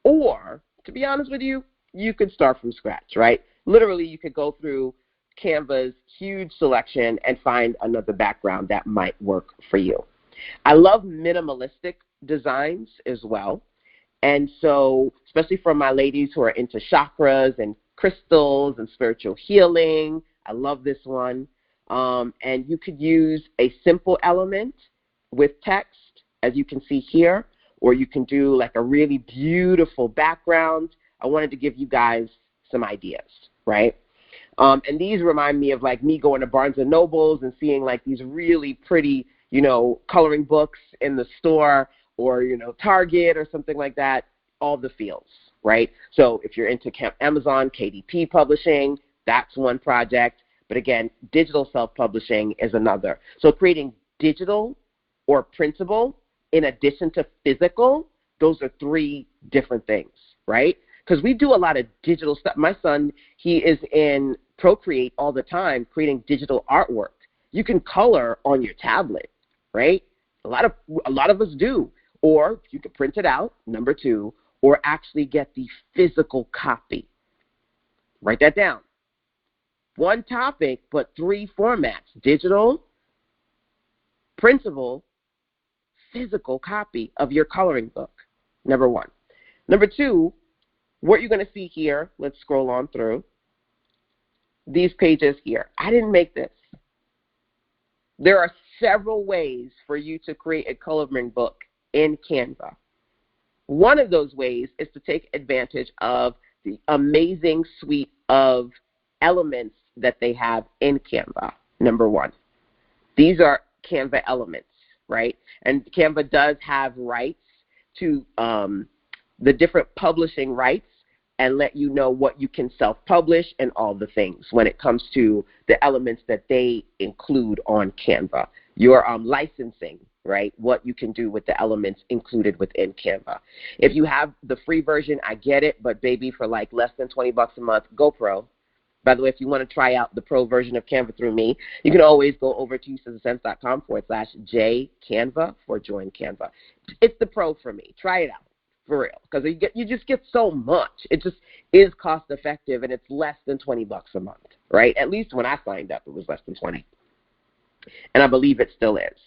or, to be honest with you, you could start from scratch, right? Literally, you could go through Canva's huge selection and find another background that might work for you. I love minimalistic designs as well. And so, especially for my ladies who are into chakras and crystals and spiritual healing, I love this one. And you could use a simple element with text, as you can see here, or you can do like a really beautiful background. I wanted to give you guys some ideas, right? And these remind me of like me going to Barnes and Nobles and seeing like these really pretty, coloring books in the store, or, Target or something like that, all the fields, right? So if you're into Amazon, KDP Publishing, that's one project. But again, digital self-publishing is another. So creating digital or printable in addition to physical, those are three different things, right? Because we do a lot of digital stuff. My son, he is in Procreate all the time creating digital artwork. You can color on your tablet, right? A lot of us do. Or you can print it out, number two, or actually get the physical copy. Write that down. One topic, but three formats: digital, printable, physical copy of your coloring book, number one. Number two, what you're going to see here, let's scroll on through, these pages here. I didn't make this. There are several ways for you to create a coloring book in Canva. One of those ways is to take advantage of the amazing suite of elements that they have in Canva, number one. These are Canva elements, right? And Canva does have rights to the different publishing rights, and let you know what you can self-publish and all the things when it comes to the elements that they include on Canva. Your licensing, right? What you can do with the elements included within Canva. If you have the free version, I get it, but baby, for like less than $20 a month, go pro. By the way, if you want to try out the pro version of Canva through me, you can always go over to usesasense.com/JCanva for join Canva. It's the pro for me. Try it out. For real, because you just get so much. It just is cost effective, and it's less than $20 a month, right? At least when I signed up, it was less than 20, and I believe it still is.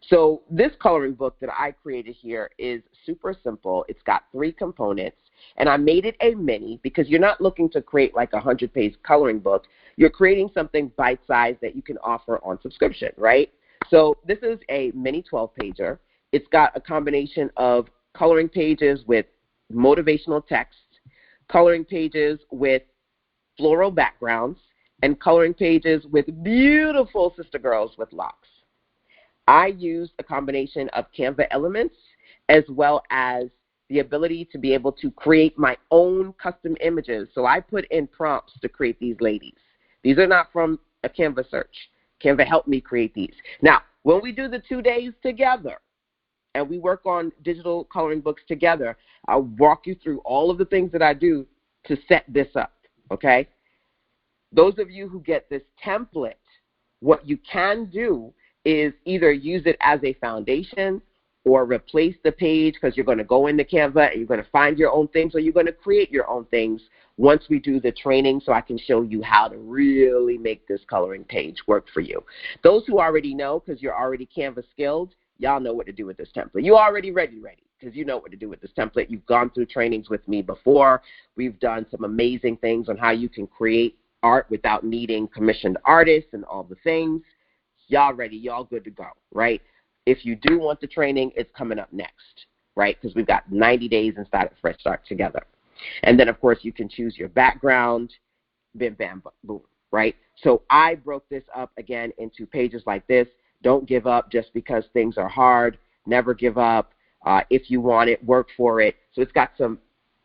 So this coloring book that I created here is super simple. It's got three components, and I made it a mini because you're not looking to create like a 100-page coloring book. You're creating something bite-sized that you can offer on subscription, right? So this is a mini 12-pager. It's got a combination of coloring pages with motivational text, coloring pages with floral backgrounds, and coloring pages with beautiful sister girls with locks. I used a combination of Canva elements as well as the ability to be able to create my own custom images. So I put in prompts to create these ladies. These are not from a Canva search. Canva helped me create these. Now, when we do the 2 days together, and we work on digital coloring books together, I'll walk you through all of the things that I do to set this up, okay? Those of you who get this template, what you can do is either use it as a foundation or replace the page, because you're going to go into Canva and you're going to find your own things, or you're going to create your own things once we do the training, so I can show you how to really make this coloring page work for you. Those who already know, because you're already Canva skilled, y'all know what to do with this template. You already ready, because you know what to do with this template. You've gone through trainings with me before. We've done some amazing things on how you can create art without needing commissioned artists and all the things. Y'all ready. Y'all good to go, right? If you do want the training, it's coming up next, right? Because we've got 90 days and start a fresh start together. And then, of course, you can choose your background, bam, bam, boom, right? So I broke this up, again, into pages like this. Don't give up just because things are hard. Never give up. If you want it, work for it. So it's got some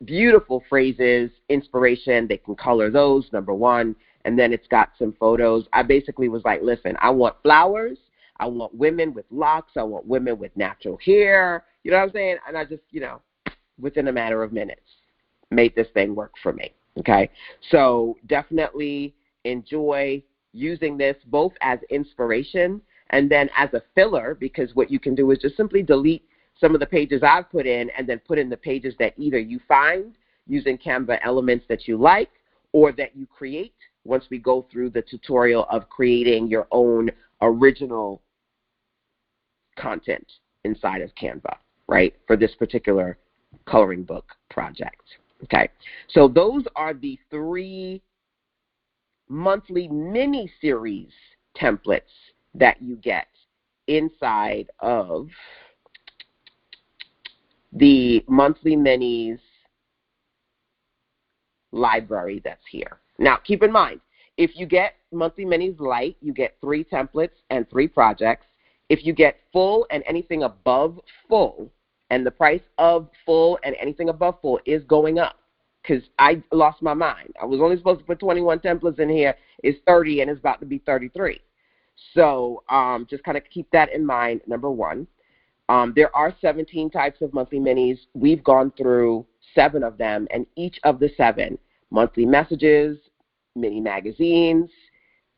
beautiful phrases, inspiration. They can color those, number one. And then it's got some photos. I basically was like, listen, I want flowers. I want women with locks. I want women with natural hair. You know what I'm saying? And I just, within a matter of minutes, made this thing work for me. Okay? So definitely enjoy using this both as inspiration and then as a filler, because what you can do is just simply delete some of the pages I've put in and then put in the pages that either you find using Canva elements that you like or that you create once we go through the tutorial of creating your own original content inside of Canva, right, for this particular coloring book project. Okay, so those are the 3 monthly mini-series templates that you get inside of the monthly minis library that's here. Now, keep in mind, if you get monthly minis light, you get 3 templates and 3 projects. If you get full and anything above full, and the price of full and anything above full is going up, because I lost my mind. I was only supposed to put 21 templates in here. It's 30, and it's about to be 33. So just kind of keep that in mind, number one. There are 17 types of monthly minis. We've gone through 7 of them, and each of the 7, monthly messages, mini magazines,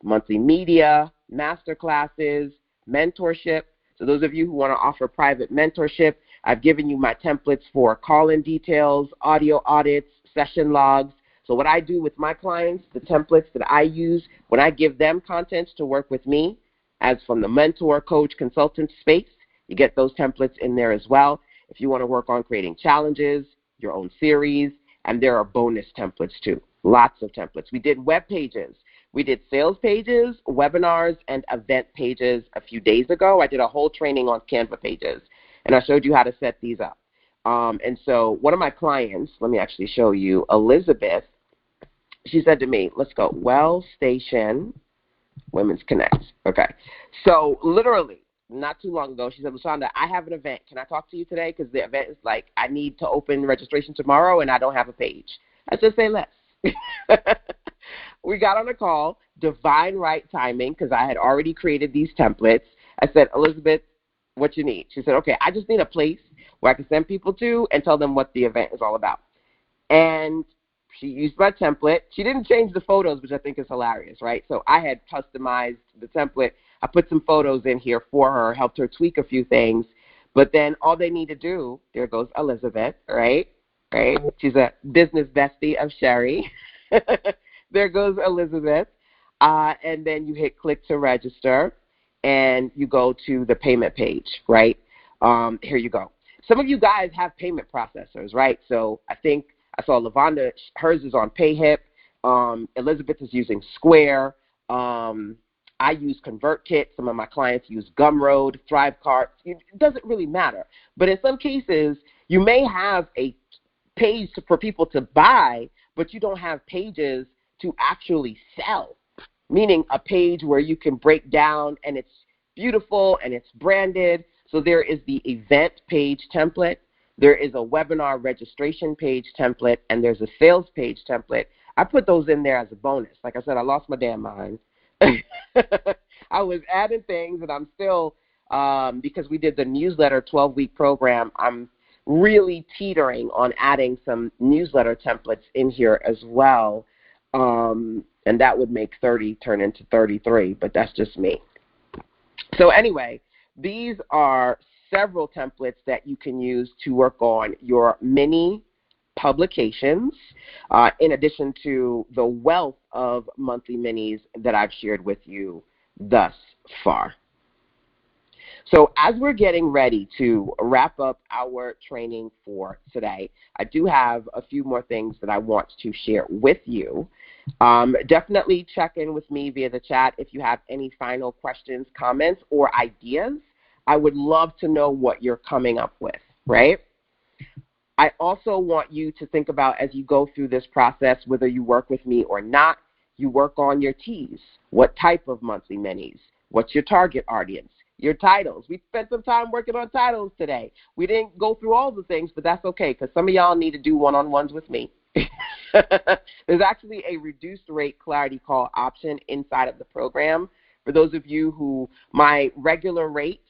monthly media, master classes, mentorship. So those of you who want to offer private mentorship, I've given you my templates for call-in details, audio audits, session logs. So what I do with my clients, the templates that I use when I give them content to work with me, as from the mentor, coach, consultant space, you get those templates in there as well. If you want to work on creating challenges, your own series, and there are bonus templates too, lots of templates. We did web pages. We did sales pages, webinars, and event pages a few days ago. I did a whole training on Canva pages, and I showed you how to set these up. And so one of my clients, let me actually show you, Elizabeth, she said to me, let's go, Well Station Women's Connect. Okay. So literally, not too long ago, she said, LaShonda, I have an event. Can I talk to you today? Because the event is like, I need to open registration tomorrow, and I don't have a page. I said, say less. We got on a call, divine right timing, because I had already created these templates. I said, Elizabeth, what you need? She said, okay, I just need a place where I can send people to and tell them what the event is all about. And she used my template. She didn't change the photos, which I think is hilarious, right? So I had customized the template. I put some photos in here for her, helped her tweak a few things. But then all they need to do, there goes Elizabeth, right? She's a business bestie of Sherry. There goes Elizabeth. And then you hit click to register, and you go to the payment page, right? Here you go. Some of you guys have payment processors, right? So I think I saw Lavonda, hers is on PayHip. Elizabeth is using Square. I use ConvertKit. Some of my clients use Gumroad, Thrivecart. It doesn't really matter. But in some cases, you may have a page for people to buy, but you don't have pages to actually sell, meaning a page where you can break down and it's beautiful and it's branded. So there is the event page template. There is a webinar registration page template, and there's a sales page template. I put those in there as a bonus. Like I said, I lost my damn mind. I was adding things, and I'm still, because we did the newsletter 12-week program, I'm really teetering on adding some newsletter templates in here as well. And that would make 30 turn into 33, but that's just me. So anyway, these are several templates that you can use to work on your mini publications, in addition to the wealth of monthly minis that I've shared with you thus far. So as we're getting ready to wrap up our training for today, I do have a few more things that I want to share with you. Definitely check in with me via the chat if you have any final questions, comments, or ideas. I would love to know what you're coming up with, right? I also want you to think about, as you go through this process, whether you work with me or not, you work on your T's. What type of monthly minis? What's your target audience? your titles. We spent some time working on titles today. We didn't go through all the things, but that's okay because some of y'all need to do one-on-ones with me. There's actually a reduced rate clarity call option inside of the program. For those of you who, my regular rate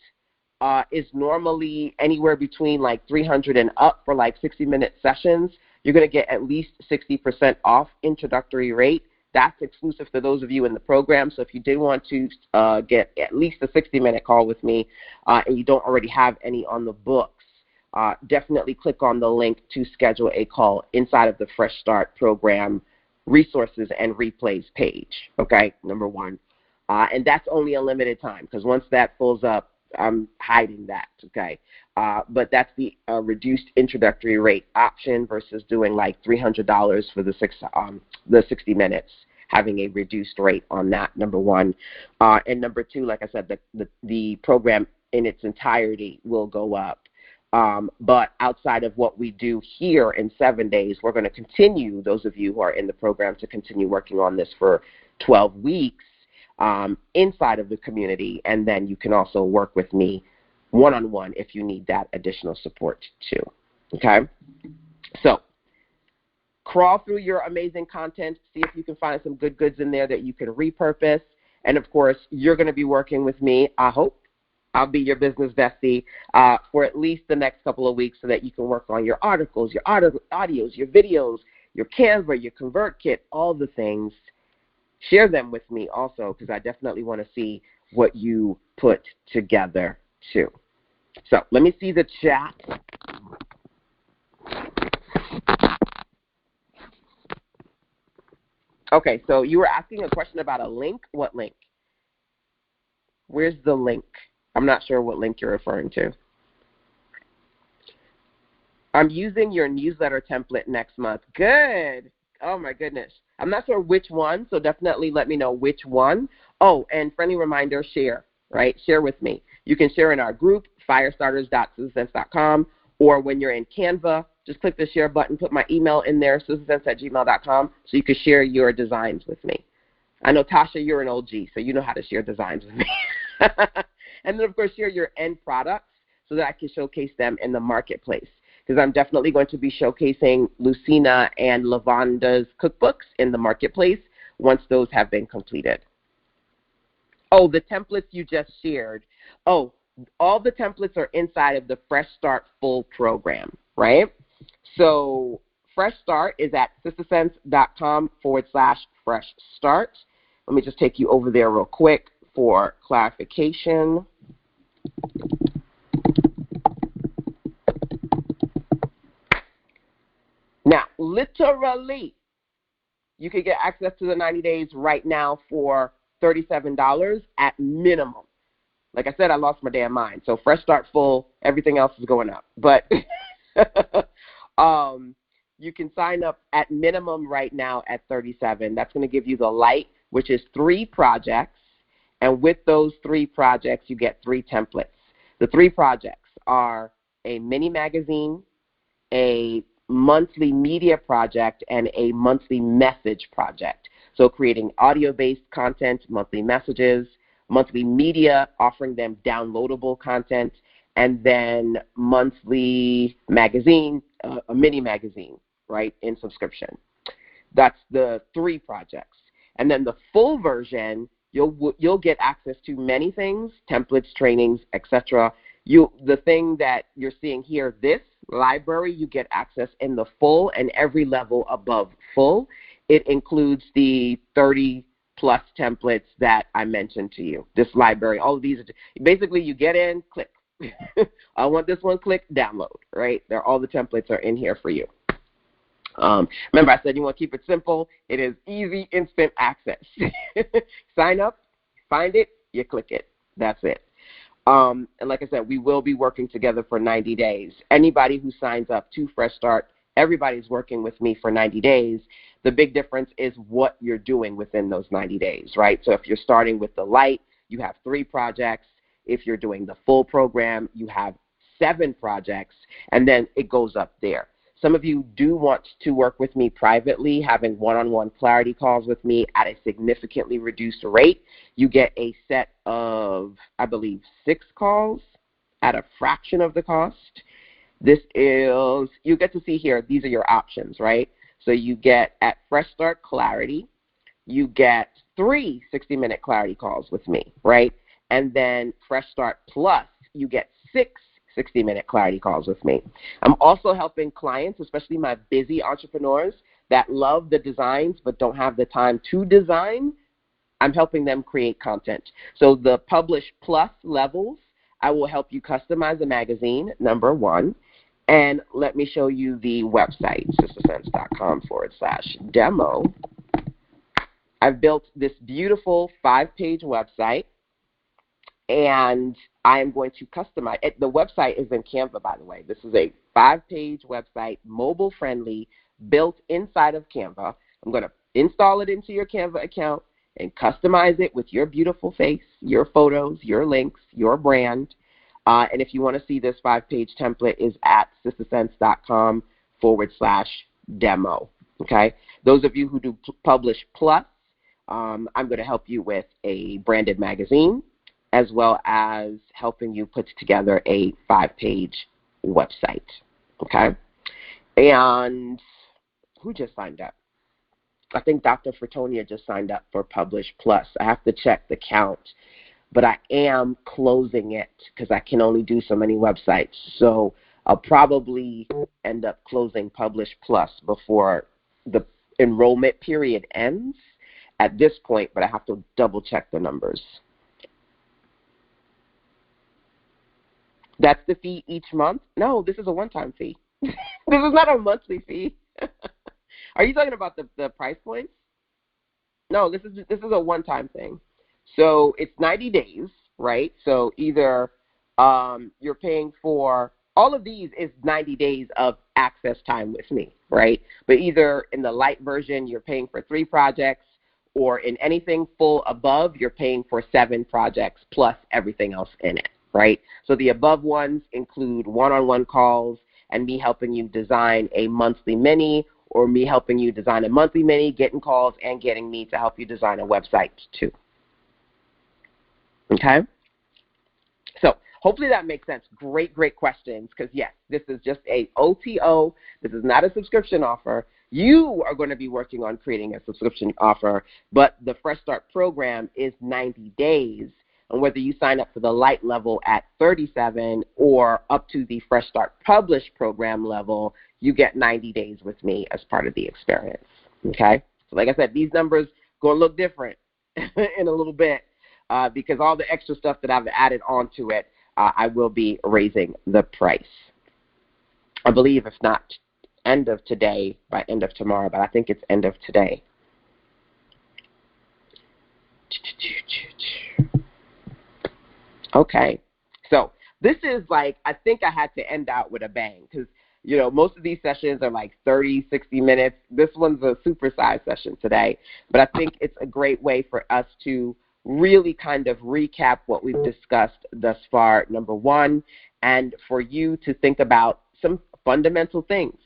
is normally anywhere between like 300 and up for like 60-minute sessions. You're going to get at least 60% off introductory rate. That's exclusive to those of you in the program. So if you did want to get at least a 60-minute call with me and you don't already have any on the books, definitely click on the link to schedule a call inside of the Fresh Start program resources and replays page, okay, number one. And that's only a limited time because once that fills up, I'm hiding that, okay? But that's the reduced introductory rate option versus doing like $300 for the 60 minutes, having a reduced rate on that, number one. And number two, like I said, the program in its entirety will go up. But outside of what we do here in 7 days, we're going to continue, those of you who are in the program, to continue working on this for 12 weeks. Inside of the community, and then you can also work with me one-on-one if you need that additional support too, okay? So crawl through your amazing content, see if you can find some good goods in there that you can repurpose, and of course, you're going to be working with me, I hope. I'll be your business bestie for at least the next couple of weeks so that you can work on your articles, your audios, your videos, your Canva, your ConvertKit, all the things. Share them with me also because I definitely want to see what you put together too. So let me see the chat. Okay, so you were asking a question about a link. What link? Where's the link? I'm not sure what link you're referring to. I'm using your newsletter template next month. Good. Oh, my goodness. I'm not sure which one, so definitely let me know which one. Oh, and friendly reminder, share, right? Share with me. You can share in our group, firestarters.susansense.com, or when you're in Canva, just click the share button, put my email in there, susansense@gmail.com, so you can share your designs with me. I know, Tasha, you're an OG, so you know how to share designs with me. And then, of course, share your end products so that I can showcase them in the marketplace. Because I'm definitely going to be showcasing Lucina and Lavanda's cookbooks in the marketplace once those have been completed. Oh, the templates you just shared. Oh, all the templates are inside of the Fresh Start Full program, right? So Fresh Start is at sistersense.com/Fresh Start. Let me just take you over there real quick for clarification. Now, literally, you can get access to the 90 days right now for $37 at minimum. Like I said, I lost my damn mind. So Fresh Start Full, everything else is going up. But you can sign up at minimum right now at $37. That's going to give you the light, which is 3 projects. And with those 3 projects, you get 3 templates. The 3 projects are a mini magazine, a monthly media project, and a monthly message project. So creating audio-based content, monthly messages, monthly media, offering them downloadable content, and then monthly magazine, a mini magazine, right, in subscription. That's the 3 projects. And then the full version, you'll get access to many things, templates, trainings, etc. The thing that you're seeing here, this library, you get access in the full and every level above full. It includes the 30-plus templates that I mentioned to you. This library, all of these, basically you get in, click. I want this one, click, download, right? All the templates are in here for you. Remember, I said you want to keep it simple. It is easy, instant access. Sign up, find it, you click it. That's it. And like I said, we will be working together for 90 days. Anybody who signs up to Fresh Start, everybody's working with me for 90 days. The big difference is what you're doing within those 90 days, right? So if you're starting with the light, you have 3 projects. If you're doing the full program, you have 7 projects, and then it goes up there. Some of you do want to work with me privately, having one-on-one clarity calls with me at a significantly reduced rate. You get a set of, I believe, 6 calls at a fraction of the cost. This is, you get to see here, these are your options, right? So you get at Fresh Start Clarity, you get 3 60-minute clarity calls with me, right? And then Fresh Start Plus, you get 6 60-minute clarity calls with me. I'm also helping clients, especially my busy entrepreneurs that love the designs but don't have the time to design. I'm helping them create content. So the Publish Plus levels, I will help you customize a magazine, number 1. And let me show you the website, sistersense.com/demo. I've built this beautiful 5-page website, and I am going to customize it. The website is in Canva, by the way. This is a 5-page website, mobile-friendly, built inside of Canva. I'm going to install it into your Canva account and customize it with your beautiful face, your photos, your links, your brand. And if you want to see this 5-page template, is at sistersense.com/demo. Okay? Those of you who do Publish Plus, I'm going to help you with a branded magazine, as well as helping you put together a 5-page website. Okay? And who just signed up? I think Dr. Fertonia just signed up for Publish Plus. I have to check the count, but I am closing it because I can only do so many websites. So I'll probably end up closing Publish Plus before the enrollment period ends at this point, but I have to double check the numbers. That's the fee each month? No, this is a one-time fee. This is not a monthly fee. Are you talking about the price points? No, this is a one-time thing. So it's 90 days, right? So either you're paying for, all of these is 90 days of access time with me, right? But either in the light version, you're paying for 3 projects, or in anything full above, you're paying for 7 projects plus everything else in it, right? So the above ones include one-on-one calls and me helping you design a monthly mini, or me helping you design a monthly mini, getting calls, and getting me to help you design a website too. Okay? So hopefully that makes sense. Great, great questions, because yes, this is just a OTO. This is not a subscription offer. You are going to be working on creating a subscription offer, but the Fresh Start program is 90 days. And whether you sign up for the light level at 37 or up to the Fresh Start Publish program level, you get 90 days with me as part of the experience. Okay? So like I said, these numbers going to look different in a little bit because all the extra stuff that I've added onto it, I will be raising the price. I believe if not end of today, by end of tomorrow, but I think it's end of today. Okay, so this is like, I think I had to end out with a bang because, you know, most of these sessions are like 30, 60 minutes. This one's a supersized session today, but I think it's a great way for us to really kind of recap what we've discussed thus far, number 1, and for you to think about some fundamental things.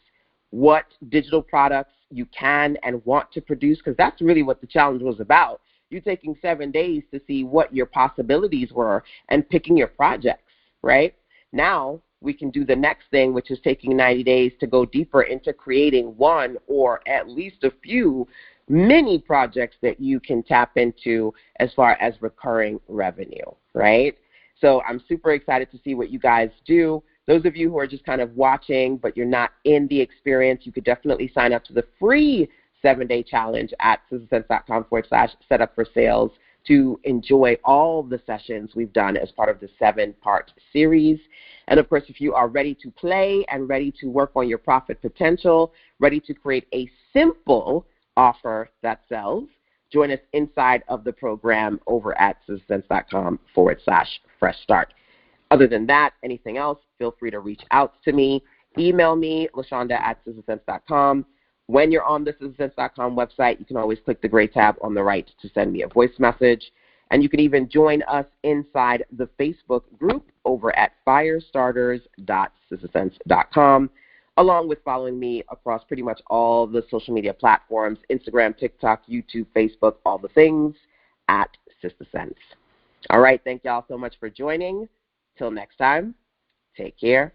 What digital products you can and want to produce, because that's really what the challenge was about. You taking 7 days to see what your possibilities were and picking your projects, right? Now we can do the next thing, which is taking 90 days to go deeper into creating one or at least a few mini projects that you can tap into as far as recurring revenue, right? So I'm super excited to see what you guys do. Those of you who are just kind of watching but you're not in the experience, you could definitely sign up to the free 7-day challenge at sistersense.com/setup for sales to enjoy all the sessions we've done as part of the 7-part series. And of course, if you are ready to play and ready to work on your profit potential, ready to create a simple offer that sells, join us inside of the program over at sistersense.com/fresh start. Other than that, anything else, feel free to reach out to me. Email me, LaShonda@sistersense.com. When you're on the sistersense.com website, you can always click the gray tab on the right to send me a voice message. And you can even join us inside the Facebook group over at firestarters.sistersense.com. along with following me across pretty much all the social media platforms, Instagram, TikTok, YouTube, Facebook, all the things, at Sister Sense. All right, thank y'all so much for joining. Till next time, take care.